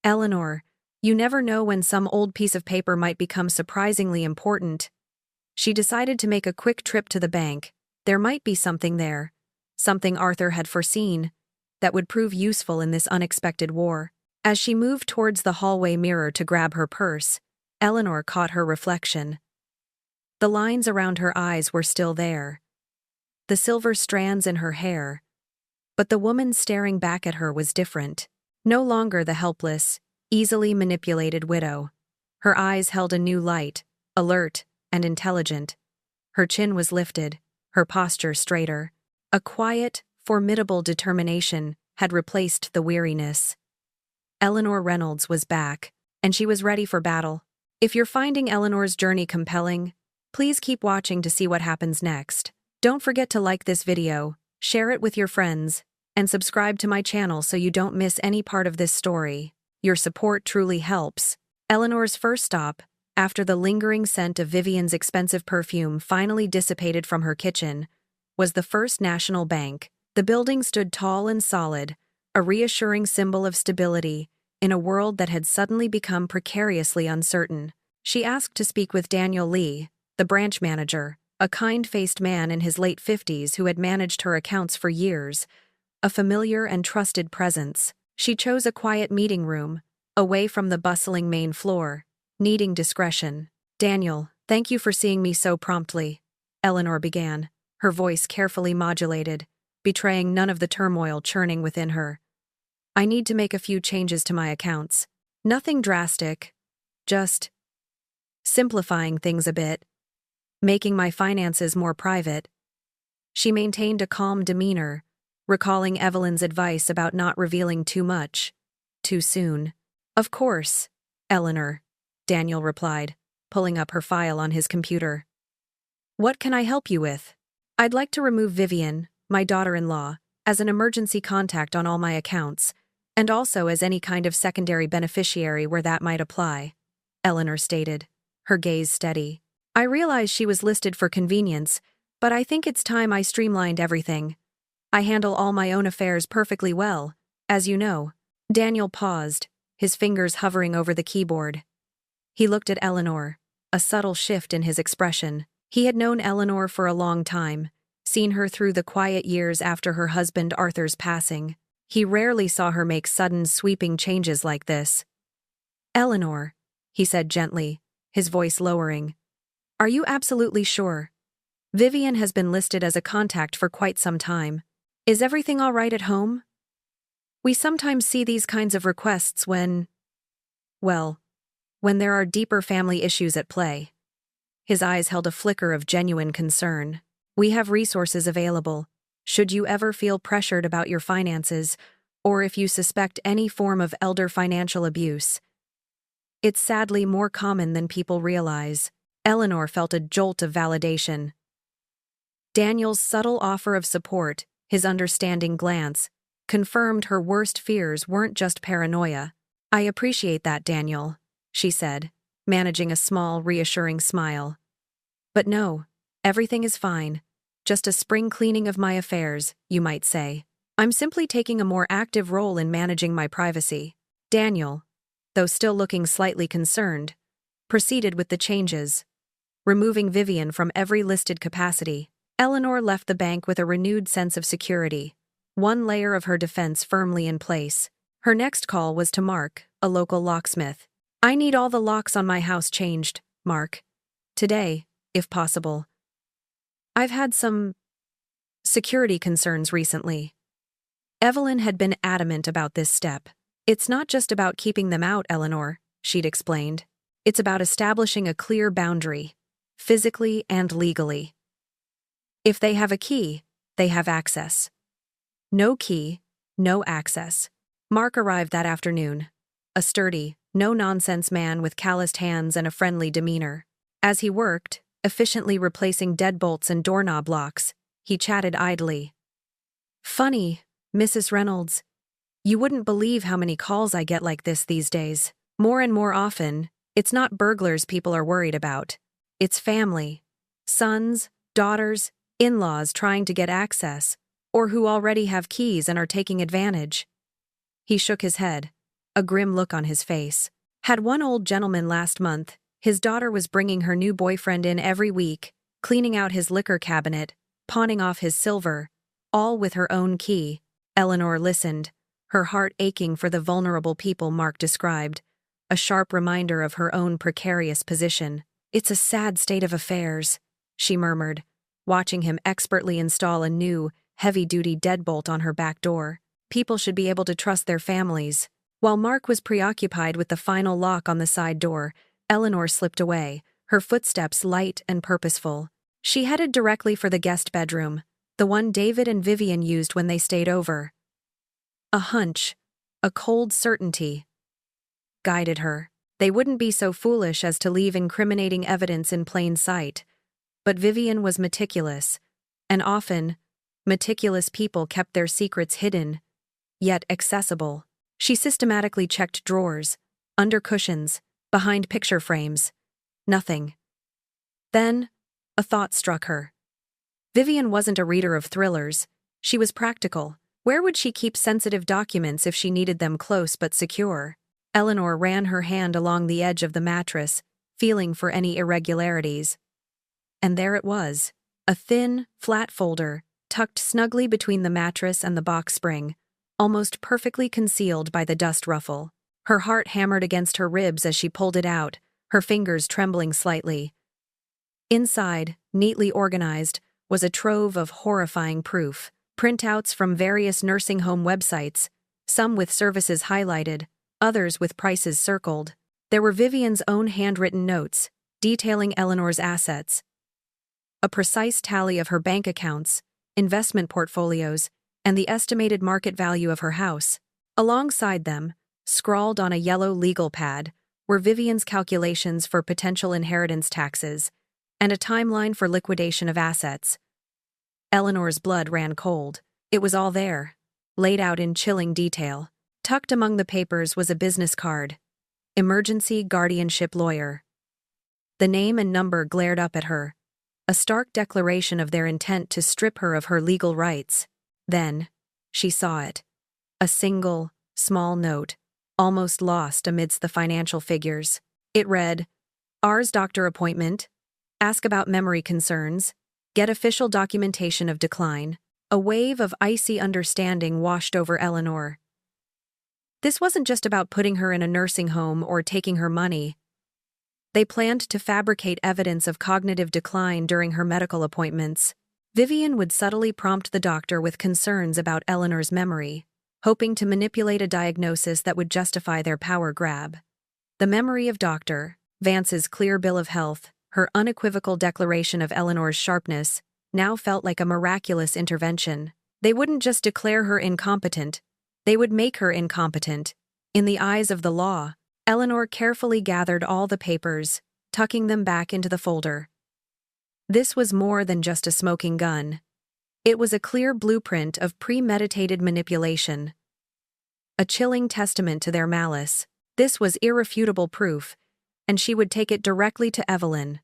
"Eleanor, you never know when some old piece of paper might become surprisingly important." She decided to make a quick trip to the bank. There might be something there, something Arthur had foreseen, that would prove useful in this unexpected war. As she moved towards the hallway mirror to grab her purse, Eleanor caught her reflection. The lines around her eyes were still there, the silver strands in her hair, but the woman staring back at her was different. No longer the helpless, easily manipulated widow. Her eyes held a new light, alert and intelligent. Her chin was lifted, her posture straighter. A quiet, formidable determination had replaced the weariness. Eleanor Reynolds was back, and she was ready for battle. If you're finding Eleanor's journey compelling, please keep watching to see what happens next. Don't forget to like this video, share it with your friends, and subscribe to my channel so you don't miss any part of this story. Your support truly helps. Eleanor's first stop, after the lingering scent of Vivian's expensive perfume finally dissipated from her kitchen, was the First National Bank. The building stood tall and solid, a reassuring symbol of stability, in a world that had suddenly become precariously uncertain. She asked to speak with Daniel Lee, the branch manager, a kind-faced man in his late 50s who had managed her accounts for years, a familiar and trusted presence. She chose a quiet meeting room, away from the bustling main floor, needing discretion. "Daniel, thank you for seeing me so promptly," Eleanor began, her voice carefully modulated, betraying none of the turmoil churning within her. "I need to make a few changes to my accounts. Nothing drastic, just simplifying things a bit, making my finances more private." She maintained a calm demeanor, recalling Evelyn's advice about not revealing too much, too soon. "Of course, Eleanor," Daniel replied, pulling up her file on his computer. "What can I help you with?" "I'd like to remove Vivian, my daughter-in-law, as an emergency contact on all my accounts, and also as any kind of secondary beneficiary where that might apply," Eleanor stated, her gaze steady. "I realize she was listed for convenience, but I think it's time I streamlined everything. I handle all my own affairs perfectly well, as you know." Daniel paused, his fingers hovering over the keyboard. He looked at Eleanor, a subtle shift in his expression. He had known Eleanor for a long time, seen her through the quiet years after her husband Arthur's passing. He rarely saw her make sudden, sweeping changes like this. "Eleanor," he said gently, his voice lowering, "are you absolutely sure? Vivian has been listed as a contact for quite some time. Is everything all right at home? We sometimes see these kinds of requests when there are deeper family issues at play." His eyes held a flicker of genuine concern. "We have resources available, should you ever feel pressured about your finances, or if you suspect any form of elder financial abuse. It's sadly more common than people realize." Eleanor felt a jolt of validation. Daniel's subtle offer of support, his understanding glance, confirmed her worst fears weren't just paranoia. "I appreciate that, Daniel," she said, managing a small, reassuring smile. "But no, everything is fine. Just a spring cleaning of my affairs, you might say. I'm simply taking a more active role in managing my privacy." Daniel, though still looking slightly concerned, proceeded with the changes, removing Vivian from every listed capacity. Eleanor left the bank with a renewed sense of security, one layer of her defense firmly in place. Her next call was to Mark, a local locksmith. "I need all the locks on my house changed, Mark. Today, if possible. I've had some security concerns recently." Evelyn had been adamant about this step. "It's not just about keeping them out, Eleanor," she'd explained. "It's about establishing a clear boundary, physically and legally. If they have a key, they have access. No key, no access." Mark arrived that afternoon, a sturdy, no-nonsense man with calloused hands and a friendly demeanor. As he worked, efficiently replacing deadbolts and doorknob locks, he chatted idly. "Funny, Mrs. Reynolds. You wouldn't believe how many calls I get like this these days. More and more often, it's not burglars people are worried about. It's family. Sons, daughters, in-laws trying to get access, or who already have keys and are taking advantage." He shook his head, a grim look on his face. "Had one old gentleman last month. His daughter was bringing her new boyfriend in every week, cleaning out his liquor cabinet, pawning off his silver, all with her own key." Eleanor listened, her heart aching for the vulnerable people Mark described, a sharp reminder of her own precarious position. "It's a sad state of affairs," she murmured, watching him expertly install a new, heavy-duty deadbolt on her back door. People should be able to trust their families. While Mark was preoccupied with the final lock on the side door, Eleanor slipped away, her footsteps light and purposeful. She headed directly for the guest bedroom, the one David and Vivian used when they stayed over. A hunch, a cold certainty, guided her. They wouldn't be so foolish as to leave incriminating evidence in plain sight. But Vivian was meticulous, and often, meticulous people kept their secrets hidden, yet accessible. She systematically checked drawers, under cushions, behind picture frames. Nothing. Then, a thought struck her. Vivian wasn't a reader of thrillers. She was practical. Where would she keep sensitive documents if she needed them close but secure? Eleanor ran her hand along the edge of the mattress, feeling for any irregularities. And there it was, a thin, flat folder, tucked snugly between the mattress and the box spring, almost perfectly concealed by the dust ruffle. Her heart hammered against her ribs as she pulled it out, her fingers trembling slightly. Inside, neatly organized, was a trove of horrifying proof, printouts from various nursing home websites, some with services highlighted, others with prices circled. There were Vivian's own handwritten notes, detailing Eleanor's assets, a precise tally of her bank accounts, investment portfolios, and the estimated market value of her house. Alongside them, scrawled on a yellow legal pad, were Vivian's calculations for potential inheritance taxes and a timeline for liquidation of assets. Eleanor's blood ran cold. It was all there, laid out in chilling detail. Tucked among the papers was a business card. Emergency guardianship lawyer. The name and number glared up at her, a stark declaration of their intent to strip her of her legal rights. Then, she saw it. A single, small note, almost lost amidst the financial figures. It read, "Ours doctor appointment. Ask about memory concerns. Get official documentation of decline." A wave of icy understanding washed over Eleanor. This wasn't just about putting her in a nursing home or taking her money. They planned to fabricate evidence of cognitive decline during her medical appointments. Vivian would subtly prompt the doctor with concerns about Eleanor's memory, hoping to manipulate a diagnosis that would justify their power grab. The memory of Dr. Vance's clear bill of health, her unequivocal declaration of Eleanor's sharpness, now felt like a miraculous intervention. They wouldn't just declare her incompetent, they would make her incompetent. In the eyes of the law, Eleanor carefully gathered all the papers, tucking them back into the folder. This was more than just a smoking gun. It was a clear blueprint of premeditated manipulation. A chilling testament to their malice. This was irrefutable proof, and she would take it directly to Evelyn.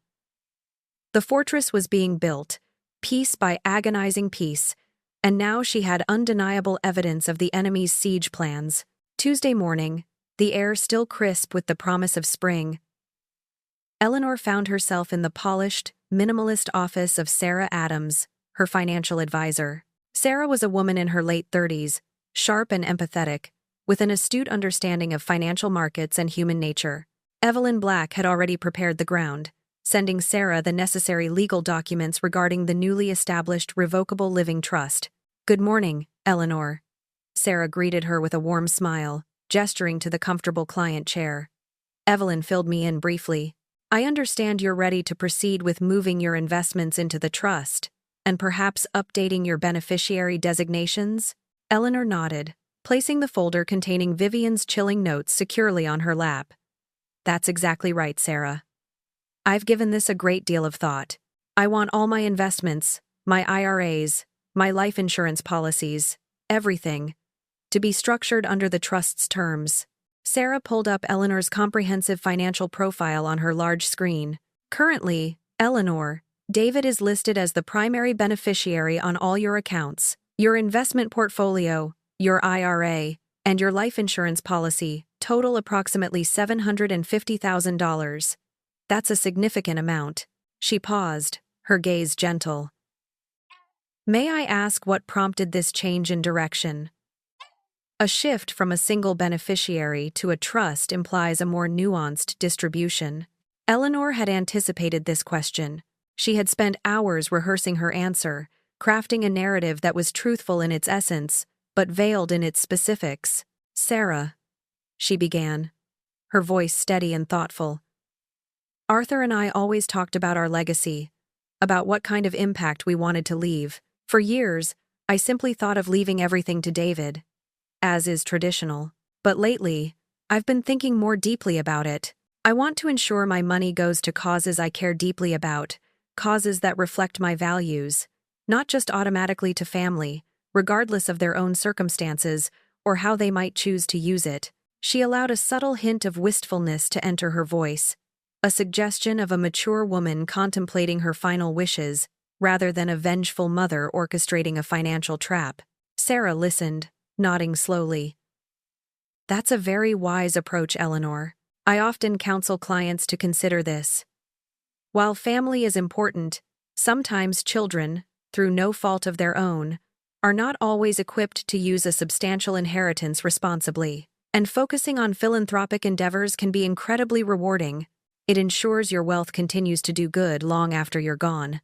The fortress was being built, piece by agonizing piece, and now she had undeniable evidence of the enemy's siege plans. Tuesday morning, the air still crisp with the promise of spring, Eleanor found herself in the polished, minimalist office of Sarah Adams, her financial advisor. Sarah was a woman in her late 30s, sharp and empathetic, with an astute understanding of financial markets and human nature. Evelyn Black had already prepared the ground, sending Sarah the necessary legal documents regarding the newly established Revocable Living Trust. "Good morning, Eleanor." Sarah greeted her with a warm smile, gesturing to the comfortable client chair. Evelyn filled me in briefly. "I understand you're ready to proceed with moving your investments into the trust, and perhaps updating your beneficiary designations?" Eleanor nodded, placing the folder containing Vivian's chilling notes securely on her lap. "That's exactly right, Sarah. I've given this a great deal of thought. I want all my investments, my IRAs, my life insurance policies, everything, to be structured under the trust's terms." Sarah pulled up Eleanor's comprehensive financial profile on her large screen. "Currently, Eleanor, David is listed as the primary beneficiary on all your accounts. Your investment portfolio, your IRA, and your life insurance policy total approximately $750,000. That's a significant amount." She paused, her gaze gentle. "May I ask what prompted this change in direction?" A shift from a single beneficiary to a trust implies a more nuanced distribution. Eleanor had anticipated this question. She had spent hours rehearsing her answer, crafting a narrative that was truthful in its essence, but veiled in its specifics. "Sarah," she began, her voice steady and thoughtful. "Arthur and I always talked about our legacy, about what kind of impact we wanted to leave. For years, I simply thought of leaving everything to David, as is traditional. But lately, I've been thinking more deeply about it. I want to ensure my money goes to causes I care deeply about, causes that reflect my values, not just automatically to family, regardless of their own circumstances or how they might choose to use it." She allowed a subtle hint of wistfulness to enter her voice, a suggestion of a mature woman contemplating her final wishes, rather than a vengeful mother orchestrating a financial trap. Sarah listened, nodding slowly. That's a very wise approach, Eleanor. I often counsel clients to consider this. While family is important, sometimes children, through no fault of their own, are not always equipped to use a substantial inheritance responsibly. And focusing on philanthropic endeavors can be incredibly rewarding. It ensures your wealth continues to do good long after you're gone.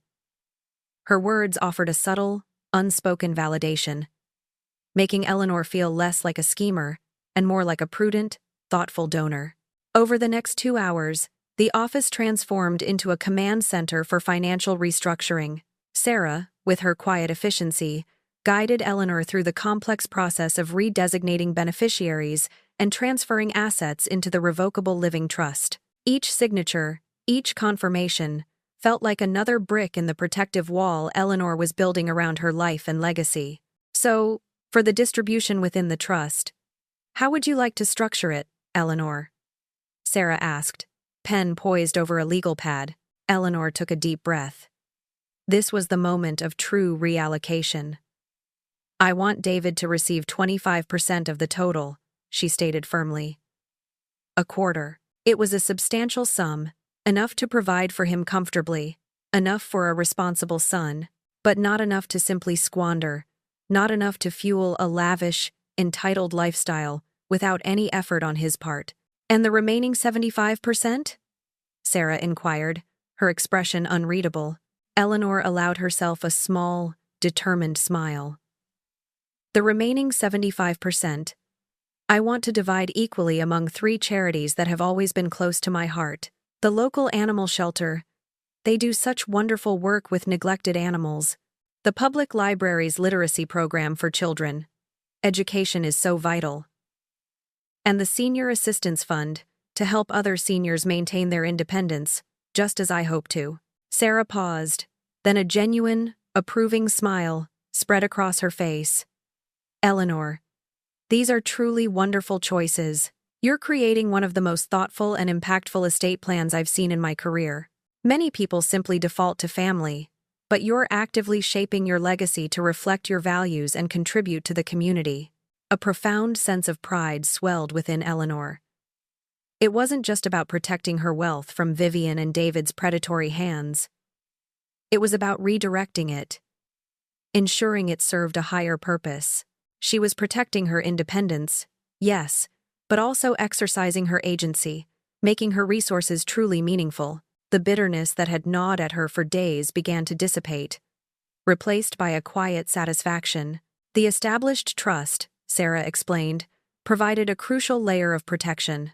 Her words offered a subtle, unspoken validation, making Eleanor feel less like a schemer and more like a prudent, thoughtful donor. Over the next 2 hours, the office transformed into a command center for financial restructuring. Sarah, with her quiet efficiency, guided Eleanor through the complex process of redesignating beneficiaries and transferring assets into the revocable living trust. Each signature, each confirmation, felt like another brick in the protective wall Eleanor was building around her life and legacy. So, for the distribution within the trust, how would you like to structure it, Eleanor? Sarah asked, pen poised over a legal pad. Eleanor took a deep breath. This was the moment of true reallocation. I want David to receive 25% of the total, she stated firmly. A quarter. It was a substantial sum, enough to provide for him comfortably, enough for a responsible son, but not enough to simply squander, not enough to fuel a lavish, entitled lifestyle without any effort on his part. And the remaining 75%? Sarah inquired, her expression unreadable. Eleanor allowed herself a small, determined smile. The remaining 75%, I want to divide equally among 3 charities that have always been close to my heart. The local animal shelter. They do such wonderful work with neglected animals. The public library's literacy program for children. Education is so vital. And the Senior Assistance Fund, to help other seniors maintain their independence, just as I hope to. Sarah paused, then a genuine, approving smile spread across her face. Eleanor, these are truly wonderful choices. You're creating one of the most thoughtful and impactful estate plans I've seen in my career. Many people simply default to family, but you're actively shaping your legacy to reflect your values and contribute to the community. A profound sense of pride swelled within Eleanor. It wasn't just about protecting her wealth from Vivian and David's predatory hands. It was about redirecting it, ensuring it served a higher purpose. She was protecting her independence, yes, but also exercising her agency, making her resources truly meaningful. The bitterness that had gnawed at her for days began to dissipate, replaced by a quiet satisfaction. The established trust, Sarah explained, provided a crucial layer of protection.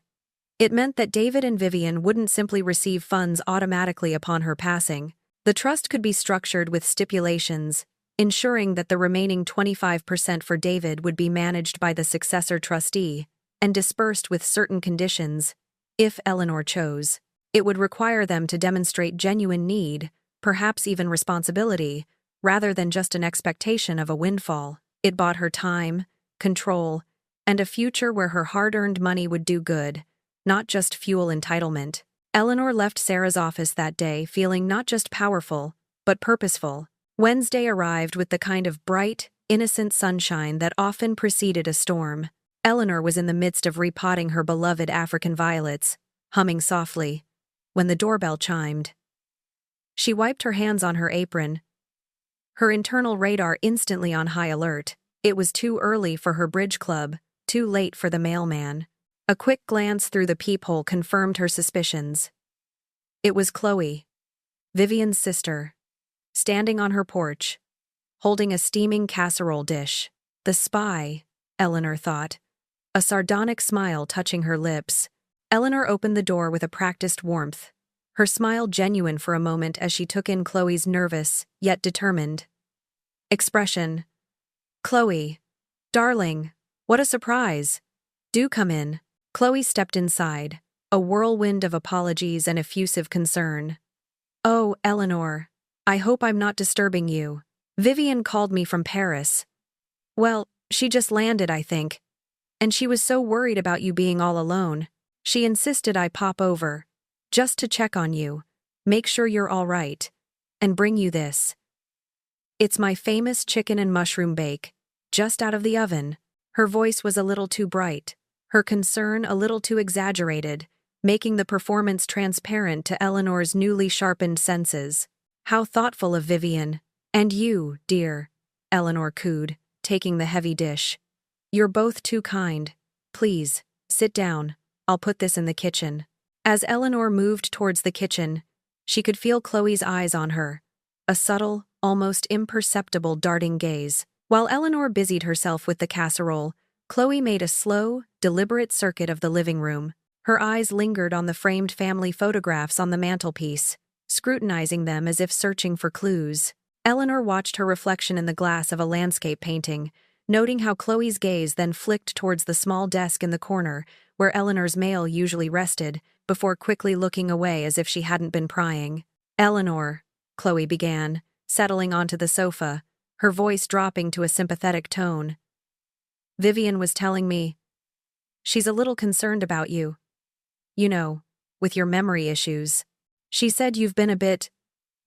It meant that David and Vivian wouldn't simply receive funds automatically upon her passing. The trust could be structured with stipulations, ensuring that the remaining 25% for David would be managed by the successor trustee and dispersed with certain conditions, if Eleanor chose. It would require them to demonstrate genuine need, perhaps even responsibility, rather than just an expectation of a windfall. It bought her time, control, and a future where her hard-earned money would do good, not just fuel entitlement. Eleanor left Sarah's office that day feeling not just powerful, but purposeful. Wednesday arrived with the kind of bright, innocent sunshine that often preceded a storm. Eleanor was in the midst of repotting her beloved African violets, humming softly, when the doorbell chimed. She wiped her hands on her apron, her internal radar instantly on high alert. It was too early for her bridge club, too late for the mailman. A quick glance through the peephole confirmed her suspicions. It was Chloe, Vivian's sister, standing on her porch, holding a steaming casserole dish. The spy, Eleanor thought, a sardonic smile touching her lips. Eleanor opened the door with a practiced warmth, her smile genuine for a moment as she took in Chloe's nervous, yet determined expression. Chloe, darling, what a surprise. Do come in. Chloe stepped inside, a whirlwind of apologies and effusive concern. Oh, Eleanor, I hope I'm not disturbing you. Vivian called me from Paris. Well, she just landed, I think. And she was so worried about you being all alone. She insisted I pop over, just to check on you, make sure you're all right, and bring you this. It's my famous chicken and mushroom bake, just out of the oven. Her voice was a little too bright, her concern a little too exaggerated, making the performance transparent to Eleanor's newly sharpened senses. "How thoughtful of Vivian. And you, dear," Eleanor cooed, taking the heavy dish. "You're both too kind. Please, sit down. I'll put this in the kitchen." As Eleanor moved towards the kitchen, she could feel Chloe's eyes on her, a subtle, almost imperceptible darting gaze. While Eleanor busied herself with the casserole, Chloe made a slow, deliberate circuit of the living room. Her eyes lingered on the framed family photographs on the mantelpiece, scrutinizing them as if searching for clues. Eleanor watched her reflection in the glass of a landscape painting, noting how Chloe's gaze then flicked towards the small desk in the corner, where Eleanor's mail usually rested, before quickly looking away as if she hadn't been prying. "Eleanor," Chloe began, settling onto the sofa, her voice dropping to a sympathetic tone. "Vivian was telling me she's a little concerned about you. You know, with your memory issues. She said you've been a bit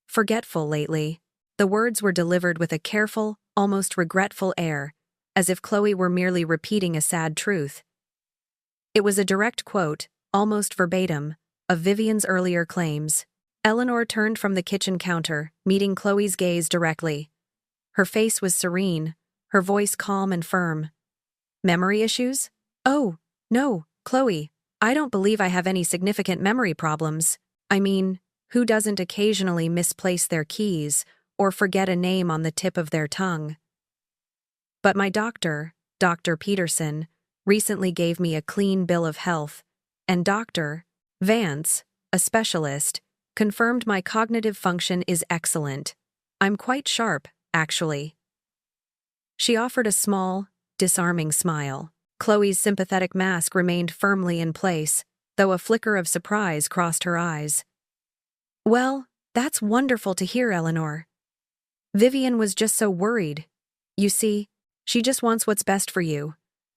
forgetful lately." The words were delivered with a careful, almost regretful air, as if Chloe were merely repeating a sad truth. It was a direct quote, almost verbatim, of Vivian's earlier claims. Eleanor turned from the kitchen counter, meeting Chloe's gaze directly. Her face was serene, her voice calm and firm. "Memory issues? Oh, no, Chloe, I don't believe I have any significant memory problems. I mean, who doesn't occasionally misplace their keys or forget a name on the tip of their tongue? But my doctor, Dr. Peterson, recently gave me a clean bill of health, and Dr. Vance, a specialist, confirmed my cognitive function is excellent. I'm quite sharp, actually." She offered a small, disarming smile. Chloe's sympathetic mask remained firmly in place, though a flicker of surprise crossed her eyes. "Well, that's wonderful to hear, Eleanor. Vivian was just so worried. You see, she just wants what's best for you.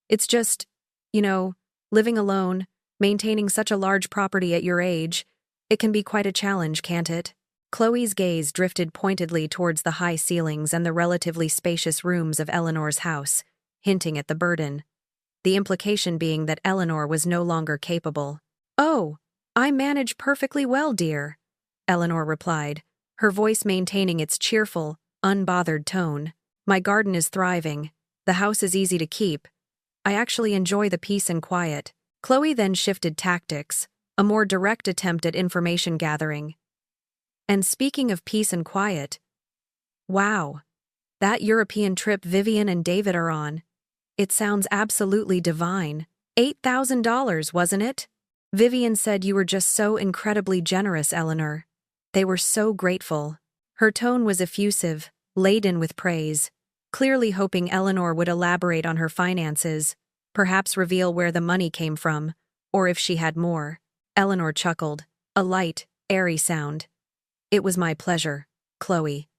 It's just, living alone, maintaining such a large property at your age, it can be quite a challenge, can't it?" Chloe's gaze drifted pointedly towards the high ceilings and the relatively spacious rooms of Eleanor's house, hinting at the burden. The implication being that Eleanor was no longer capable. "Oh, I manage perfectly well, dear," Eleanor replied, her voice maintaining its cheerful, unbothered tone. "My garden is thriving. The house is easy to keep. I actually enjoy the peace and quiet." Chloe then shifted tactics, a more direct attempt at information gathering. "And speaking of peace and quiet, wow, that European trip Vivian and David are on. It sounds absolutely divine. $8,000, wasn't it? Vivian said you were just so incredibly generous, Eleanor. They were so grateful." Her tone was effusive, laden with praise, clearly hoping Eleanor would elaborate on her finances, perhaps reveal where the money came from, or if she had more. Eleanor chuckled, a light, airy sound. "It was my pleasure, Chloe.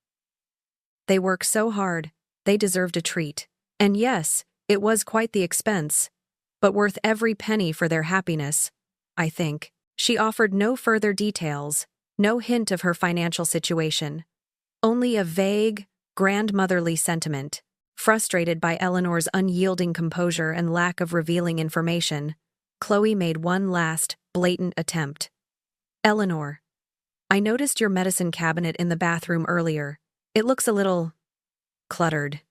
They work so hard, they deserved a treat. And yes, it was quite the expense, but worth every penny for their happiness, I think." She offered no further details, no hint of her financial situation. Only a vague, grandmotherly sentiment. Frustrated by Eleanor's unyielding composure and lack of revealing information, Chloe made one last, blatant attempt. "Eleanor, I noticed your medicine cabinet in the bathroom earlier. It looks a little cluttered.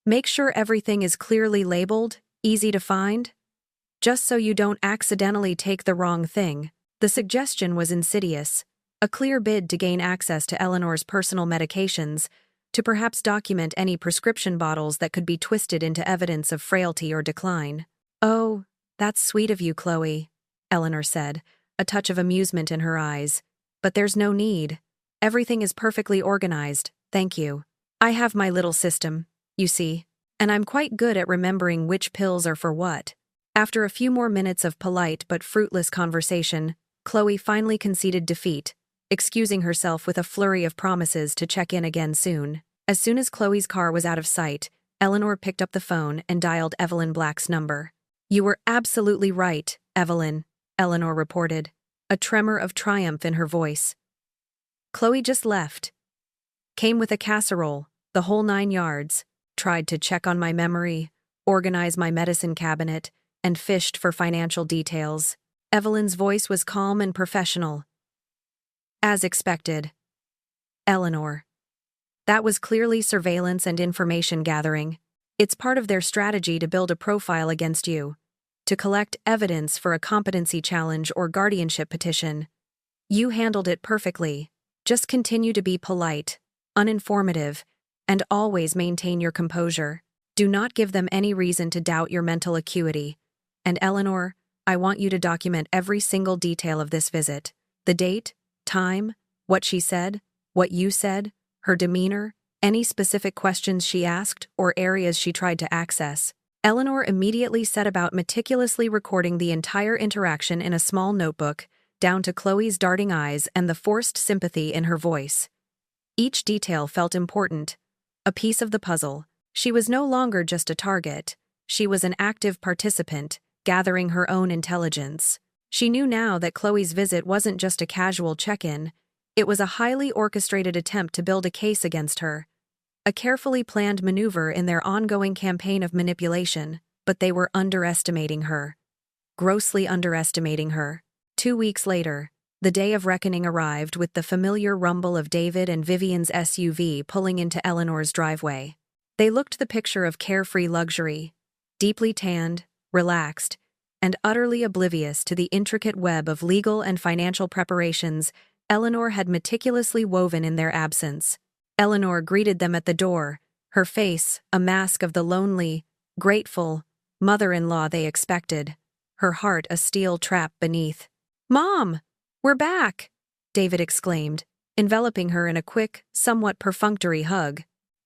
Make sure everything is clearly labeled, easy to find, just so you don't accidentally take the wrong thing." The suggestion was insidious, a clear bid to gain access to Eleanor's personal medications, to perhaps document any prescription bottles that could be twisted into evidence of frailty or decline. "Oh, that's sweet of you, Chloe," Eleanor said, a touch of amusement in her eyes. "But there's no need. Everything is perfectly organized, thank you. I have my little system, you see, and I'm quite good at remembering which pills are for what." After a few more minutes of polite but fruitless conversation, Chloe finally conceded defeat, excusing herself with a flurry of promises to check in again soon. As soon as Chloe's car was out of sight, Eleanor picked up the phone and dialed Evelyn Black's number. "You were absolutely right, Evelyn," Eleanor reported, a tremor of triumph in her voice. "Chloe just left. Came with a casserole, the whole 9 yards, tried to check on my memory, organize my medicine cabinet, and fished for financial details. Evelyn's voice was calm and professional. As expected. Eleanor. That was clearly surveillance and information gathering. It's part of their strategy to build a profile against you, to collect evidence for a competency challenge or guardianship petition. You handled it perfectly. Just continue to be polite, uninformative, and always maintain your composure. Do not give them any reason to doubt your mental acuity. And Eleanor, I want you to document every single detail of this visit. The date, time, what she said, what you said, her demeanor, any specific questions she asked or areas she tried to access. Eleanor immediately set about meticulously recording the entire interaction in a small notebook, down to Chloe's darting eyes and the forced sympathy in her voice. Each detail felt important, a piece of the puzzle. She was no longer just a target. She was an active participant, gathering her own intelligence. She knew now that Chloe's visit wasn't just a casual check-in. It was a highly orchestrated attempt to build a case against her. A carefully planned maneuver in their ongoing campaign of manipulation, but they were underestimating her. Grossly underestimating her. 2 weeks later, the day of reckoning arrived with the familiar rumble of David and Vivian's SUV pulling into Eleanor's driveway. They looked the picture of carefree luxury, deeply tanned, relaxed, and utterly oblivious to the intricate web of legal and financial preparations Eleanor had meticulously woven in their absence. Eleanor greeted them at the door, her face a mask of the lonely, grateful mother-in-law they expected, her heart a steel trap beneath. "Mom, we're back!" David exclaimed, enveloping her in a quick, somewhat perfunctory hug.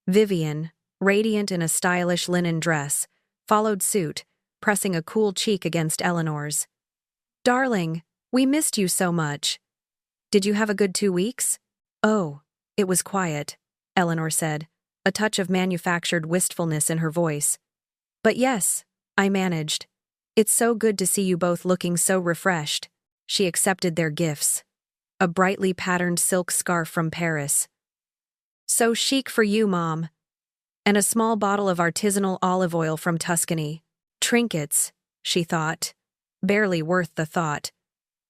Vivian, radiant in a stylish linen dress, followed suit, pressing a cool cheek against Eleanor's. "Darling, we missed you so much. Did you have a good 2 weeks?" "Oh, it was quiet," Eleanor said, a touch of manufactured wistfulness in her voice. "But yes, I managed. It's so good to see you both looking so refreshed." She accepted their gifts. A brightly patterned silk scarf from Paris. "So chic for you, Mom." And a small bottle of artisanal olive oil from Tuscany. Trinkets, she thought. Barely worth the thought.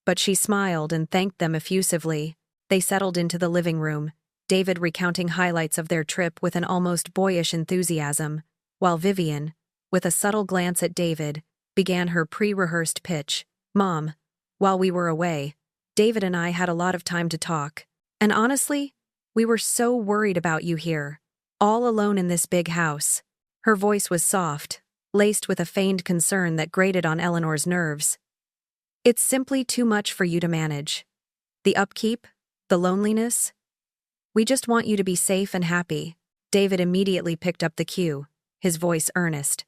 But she smiled and thanked them effusively. They settled into the living room, David recounting highlights of their trip with an almost boyish enthusiasm, while Vivian, with a subtle glance at David, began her pre-rehearsed pitch. "Mom, while we were away, David and I had a lot of time to talk. And honestly, we were so worried about you here, all alone in this big house." Her voice was soft, laced with a feigned concern that grated on Eleanor's nerves. "It's simply too much for you to manage. The upkeep, the loneliness. We just want you to be safe and happy." David immediately picked up the cue, his voice earnest.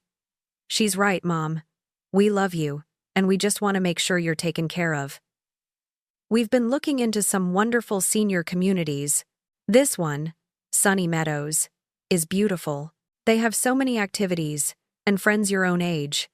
"She's right, Mom. We love you, and we just want to make sure you're taken care of. We've been looking into some wonderful senior communities. This one, Sunny Meadows, is beautiful. They have so many activities, and friends your own age.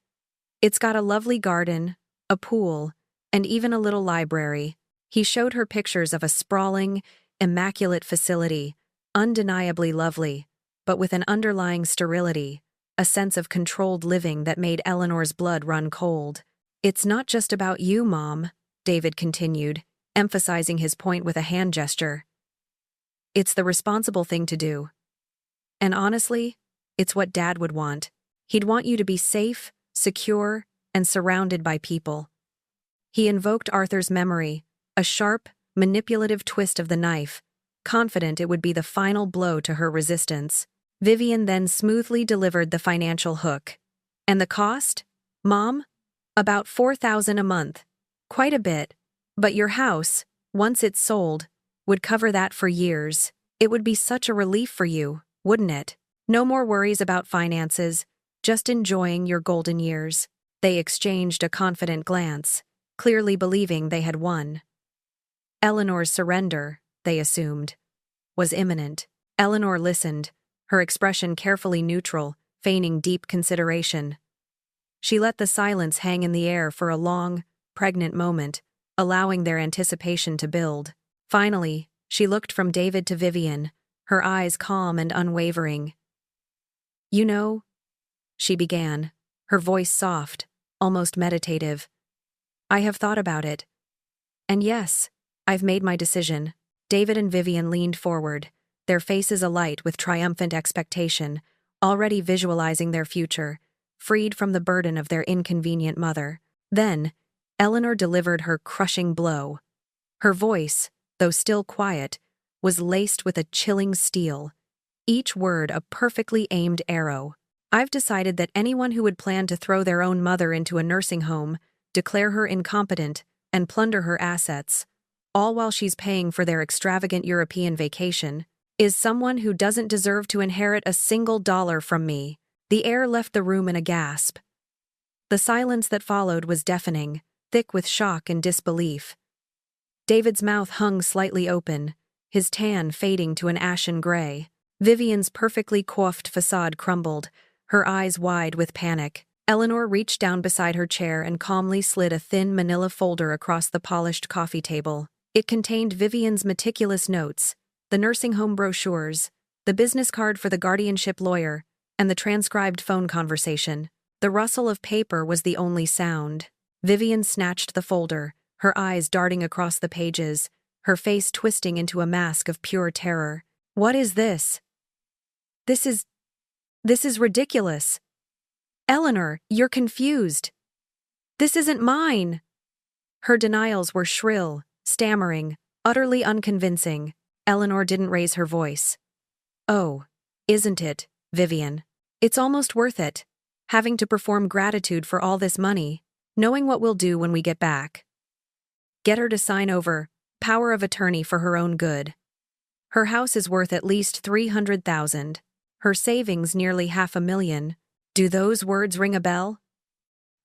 It's got a lovely garden, a pool, and even a little library." He showed her pictures of a sprawling, immaculate facility, undeniably lovely, but with an underlying sterility, a sense of controlled living that made Eleanor's blood run cold. "It's not just about you, Mom," David continued, emphasizing his point with a hand gesture. "It's the responsible thing to do. And honestly, it's what Dad would want. He'd want you to be safe, secure, and surrounded by people." He invoked Arthur's memory, a sharp, manipulative twist of the knife, confident it would be the final blow to her resistance. Vivian then smoothly delivered the financial hook. "And the cost, Mom? About $4,000 a month. Quite a bit. But your house, once it's sold, would cover that for years. It would be such a relief for you, wouldn't it? No more worries about finances, just enjoying your golden years." They exchanged a confident glance, clearly believing they had won. Eleanor's surrender, they assumed, was imminent. Eleanor listened, her expression carefully neutral, feigning deep consideration. She let the silence hang in the air for a long, pregnant moment, allowing their anticipation to build. Finally, she looked from David to Vivian, her eyes calm and unwavering. "You know," she began, her voice soft, almost meditative. I have thought about it. And yes, I've made my decision. David and Vivian leaned forward, their faces alight with triumphant expectation, already visualizing their future, freed from the burden of their inconvenient mother. Then, Eleanor delivered her crushing blow. Her voice, though still quiet, was laced with a chilling steel, each word a perfectly aimed arrow. I've decided that anyone who would plan to throw their own mother into a nursing home, declare her incompetent, and plunder her assets, all while she's paying for their extravagant European vacation, is someone who doesn't deserve to inherit a single dollar from me. The air left the room in a gasp. The silence that followed was deafening, thick with shock and disbelief. David's mouth hung slightly open, his tan fading to an ashen gray. Vivian's perfectly coiffed facade crumbled, her eyes wide with panic. Eleanor reached down beside her chair and calmly slid a thin manila folder across the polished coffee table. It contained Vivian's meticulous notes, the nursing home brochures, the business card for the guardianship lawyer, and the transcribed phone conversation. The rustle of paper was the only sound. Vivian snatched the folder, her eyes darting across the pages, her face twisting into a mask of pure terror. What is this? This is ridiculous. Eleanor, you're confused. This isn't mine. Her denials were shrill, stammering, utterly unconvincing. Eleanor didn't raise her voice. Oh, isn't it, Vivian? It's almost worth it, having to perform gratitude for all this money, knowing what we'll do when we get back. Get her to sign over, power of attorney for her own good. Her house is worth at least $300,000, her savings nearly $500,000. Do those words ring a bell?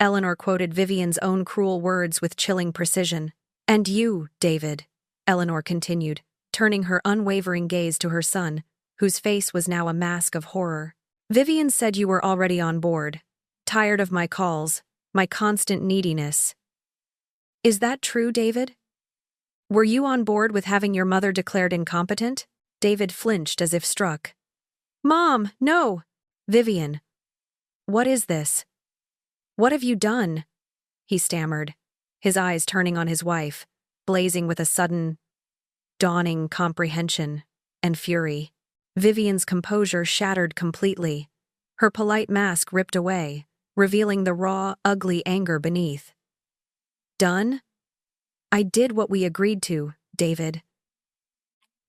Eleanor quoted Vivian's own cruel words with chilling precision. And you, David, Eleanor continued, turning her unwavering gaze to her son, whose face was now a mask of horror. Vivian said you were already on board, tired of my calls, my constant neediness. Is that true, David? Were you on board with having your mother declared incompetent? David flinched as if struck. Mom, no! Vivian. What is this? What have you done? He stammered, his eyes turning on his wife, blazing with a sudden, dawning comprehension and fury. Vivian's composure shattered completely, her polite mask ripped away, revealing the raw, ugly anger beneath. Done? I did what we agreed to, David.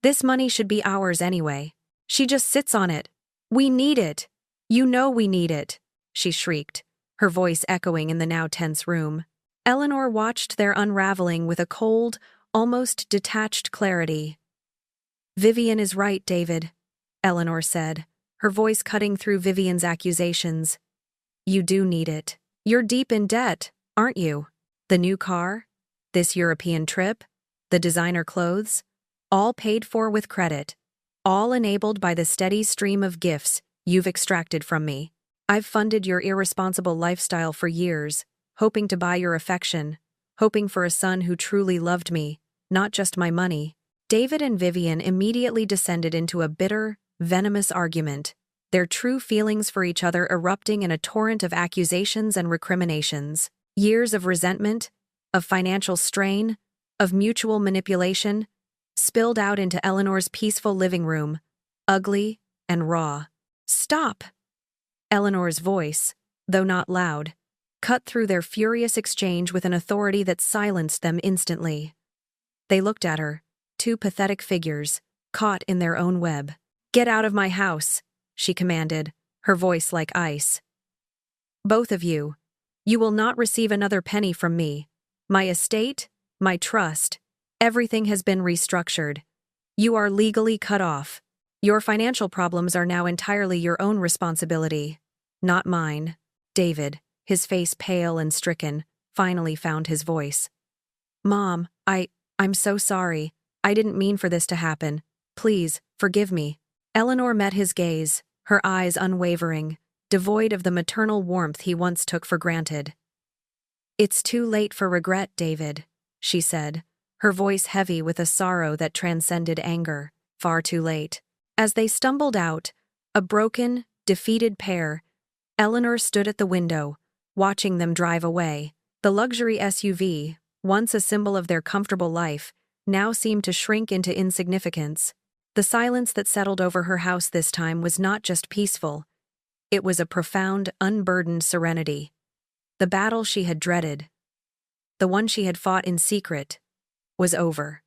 This money should be ours anyway. She just sits on it. We need it. You know we need it, she shrieked, her voice echoing in the now tense room. Eleanor watched their unraveling with a cold, almost detached clarity. Vivian is right, David, Eleanor said, her voice cutting through Vivian's accusations. You do need it. You're deep in debt, aren't you? The new car? This European trip? The designer clothes? All paid for with credit. All enabled by the steady stream of gifts you've extracted from me. I've funded your irresponsible lifestyle for years, hoping to buy your affection, hoping for a son who truly loved me, not just my money. David and Vivian immediately descended into a bitter, venomous argument, their true feelings for each other erupting in a torrent of accusations and recriminations. Years of resentment, of financial strain, of mutual manipulation, spilled out into Eleanor's peaceful living room, ugly and raw. Stop! Eleanor's voice, though not loud, cut through their furious exchange with an authority that silenced them instantly. They looked at her, two pathetic figures, caught in their own web. Get out of my house, she commanded, her voice like ice. Both of you. You will not receive another penny from me. My estate, my trust, everything has been restructured. You are legally cut off. Your financial problems are now entirely your own responsibility, not mine. David, his face pale and stricken, finally found his voice. Mom, I'm so sorry. I didn't mean for this to happen. Please, forgive me. Eleanor met his gaze, her eyes unwavering, devoid of the maternal warmth he once took for granted. It's too late for regret, David, she said, her voice heavy with a sorrow that transcended anger. Far too late. As they stumbled out, a broken, defeated pair, Eleanor stood at the window, watching them drive away. The luxury SUV, once a symbol of their comfortable life, now seemed to shrink into insignificance. The silence that settled over her house this time was not just peaceful. It was a profound, unburdened serenity. The battle she had dreaded, the one she had fought in secret, was over.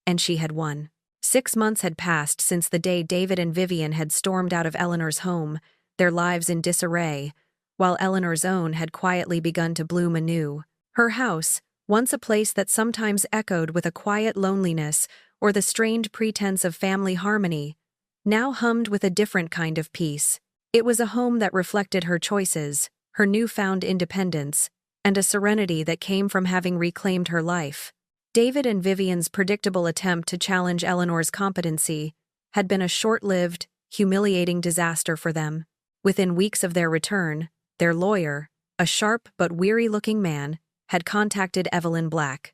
And she had won. 6 months had passed since the day David and Vivian had stormed out of Eleanor's home, their lives in disarray, while Eleanor's own had quietly begun to bloom anew. Her house, once a place that sometimes echoed with a quiet loneliness or the strained pretense of family harmony, now hummed with a different kind of peace. It was a home that reflected her choices, her newfound independence, and a serenity that came from having reclaimed her life. David and Vivian's predictable attempt to challenge Eleanor's competency had been a short-lived, humiliating disaster for them. Within weeks of their return, their lawyer, a sharp but weary-looking man, had contacted Evelyn Black.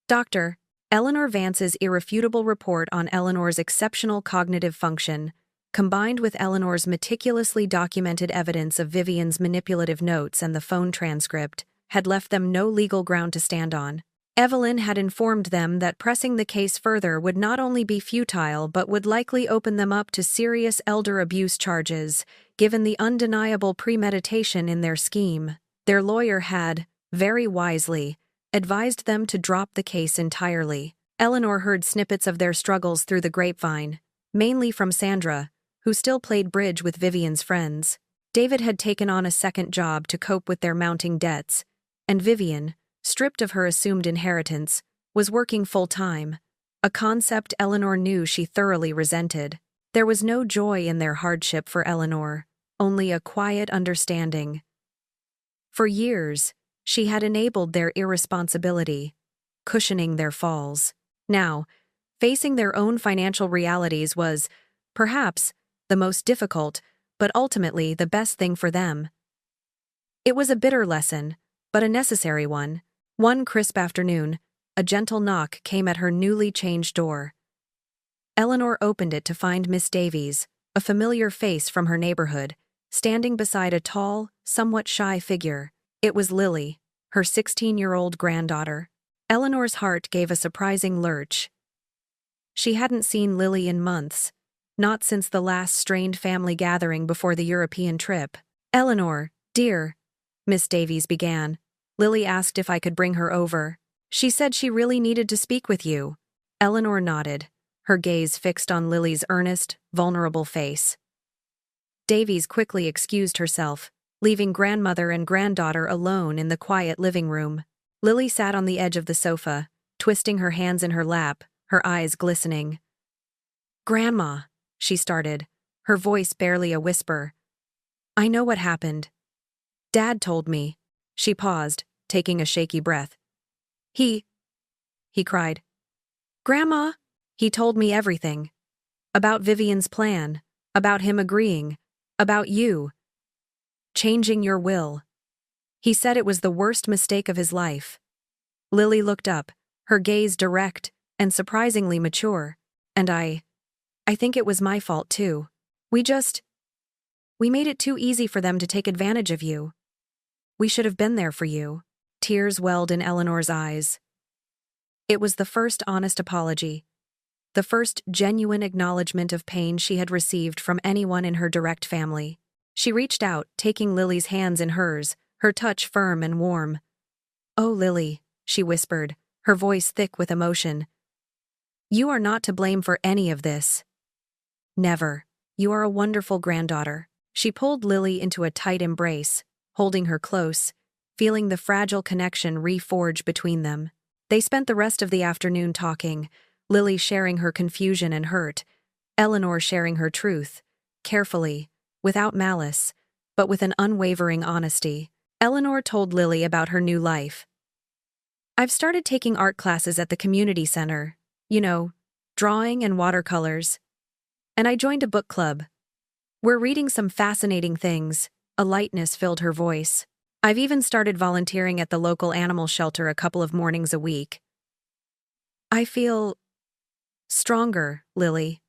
Dr. Eleanor Vance's irrefutable report on Eleanor's exceptional cognitive function, combined with Eleanor's meticulously documented evidence of Vivian's manipulative notes and the phone transcript, had left them no legal ground to stand on. Evelyn had informed them that pressing the case further would not only be futile but would likely open them up to serious elder abuse charges, given the undeniable premeditation in their scheme. Their lawyer had, very wisely, advised them to drop the case entirely. Eleanor heard snippets of their struggles through the grapevine, mainly from Sandra, who still played bridge with Vivian's friends. David had taken on a second job to cope with their mounting debts, and Vivian, stripped of her assumed inheritance, was working full-time, a concept Eleanor knew she thoroughly resented. There was no joy in their hardship for Eleanor, only a quiet understanding. For years, she had enabled their irresponsibility, cushioning their falls. Now, facing their own financial realities was, perhaps, the most difficult, but ultimately the best thing for them. It was a bitter lesson, but a necessary one. One crisp afternoon, a gentle knock came at her newly changed door. Eleanor opened it to find Miss Davies, a familiar face from her neighborhood, standing beside a tall, somewhat shy figure. It was Lily, her 16-year-old granddaughter. Eleanor's heart gave a surprising lurch. She hadn't seen Lily in months, not since the last strained family gathering before the European trip. "Eleanor, dear," Miss Davies began. "Lily asked if I could bring her over. She said she really needed to speak with you." Eleanor nodded, her gaze fixed on Lily's earnest, vulnerable face. Davies quickly excused herself, leaving grandmother and granddaughter alone in the quiet living room. Lily sat on the edge of the sofa, twisting her hands in her lap, her eyes glistening. "Grandma," she started, her voice barely a whisper. "I know what happened. Dad told me." She paused, taking a shaky breath. He cried. "Grandma, he told me everything. About Vivian's plan, about him agreeing, about you changing your will. He said it was the worst mistake of his life." Lily looked up, her gaze direct and surprisingly mature. "And I think it was my fault too. We made it too easy for them to take advantage of you. We should have been there for you." Tears welled in Eleanor's eyes. It was the first honest apology, the first genuine acknowledgement of pain she had received from anyone in her direct family. She reached out, taking Lily's hands in hers, her touch firm and warm. "Oh, Lily," she whispered, her voice thick with emotion. "You are not to blame for any of this. Never. You are a wonderful granddaughter." She pulled Lily into a tight embrace, holding her close, feeling the fragile connection reforge between them. They spent the rest of the afternoon talking, Lily sharing her confusion and hurt, Eleanor sharing her truth, carefully, without malice, but with an unwavering honesty. Eleanor told Lily about her new life. "I've started taking art classes at the community center, drawing and watercolors. And I joined a book club. We're reading some fascinating things." A lightness filled her voice. "I've even started volunteering at the local animal shelter a couple of mornings a week. I feel stronger, Lily.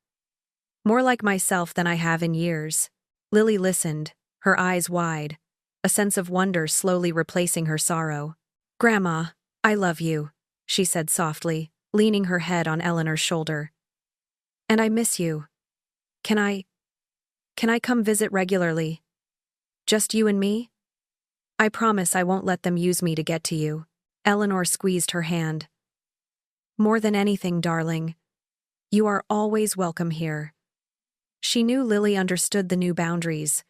More like myself than I have in years." Lily listened, her eyes wide, a sense of wonder slowly replacing her sorrow. "Grandma, I love you," she said softly, leaning her head on Eleanor's shoulder. "And I miss you. Can I come visit regularly? Just you and me? I promise I won't let them use me to get to you." Eleanor squeezed her hand. "More than anything, darling, you are always welcome here." She knew Lily understood the new boundaries,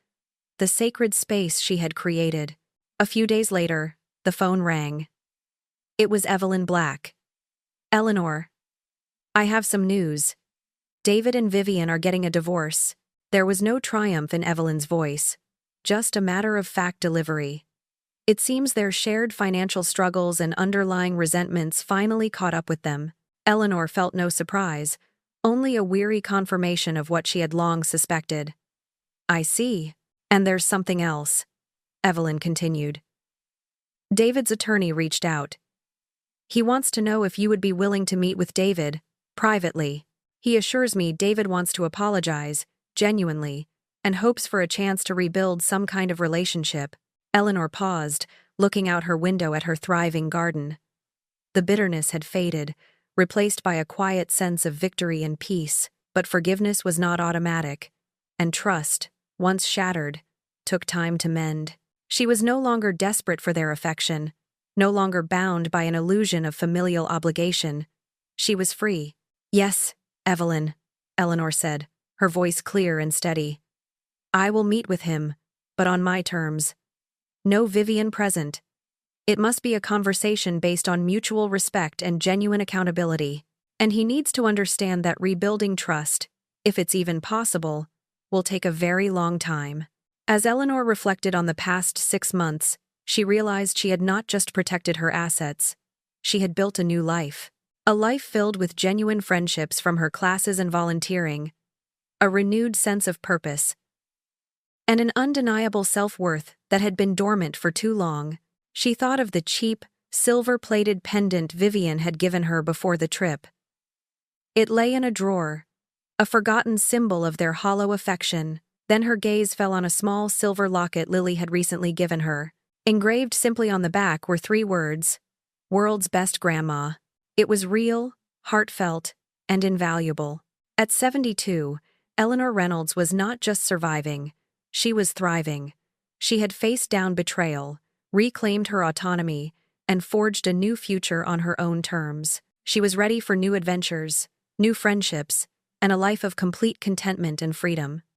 the sacred space she had created. A few days later, the phone rang. It was Evelyn Black. "Eleanor, I have some news. David and Vivian are getting a divorce." There was no triumph in Evelyn's voice, just a matter-of-fact delivery. It seems their shared financial struggles and underlying resentments finally caught up with them. Eleanor felt no surprise, only a weary confirmation of what she had long suspected. "I see. And there's something else," Evelyn continued. "David's attorney reached out. He wants to know if you would be willing to meet with David, privately. He assures me David wants to apologize, genuinely, and hopes for a chance to rebuild some kind of relationship." Eleanor paused, looking out her window at her thriving garden. The bitterness had faded, replaced by a quiet sense of victory and peace, but forgiveness was not automatic, and trust, once shattered, took time to mend. She was no longer desperate for their affection, no longer bound by an illusion of familial obligation. She was free. "Yes, Evelyn," Eleanor said, her voice clear and steady. "I will meet with him, but on my terms. No Vivian present. It must be a conversation based on mutual respect and genuine accountability. And he needs to understand that rebuilding trust, if it's even possible, will take a very long time." As Eleanor reflected on the past 6 months, she realized she had not just protected her assets. She had built a new life. A life filled with genuine friendships from her classes and volunteering, a renewed sense of purpose, and an undeniable self-worth that had been dormant for too long. She thought of the cheap, silver-plated pendant Vivian had given her before the trip. It lay in a drawer, a forgotten symbol of their hollow affection. Then her gaze fell on a small silver locket Lily had recently given her. Engraved simply on the back were 3 words: "World's Best Grandma." It was real, heartfelt, and invaluable. At 72, Eleanor Reynolds was not just surviving, she was thriving. She had faced down betrayal, reclaimed her autonomy, and forged a new future on her own terms. She was ready for new adventures, new friendships, and a life of complete contentment and freedom.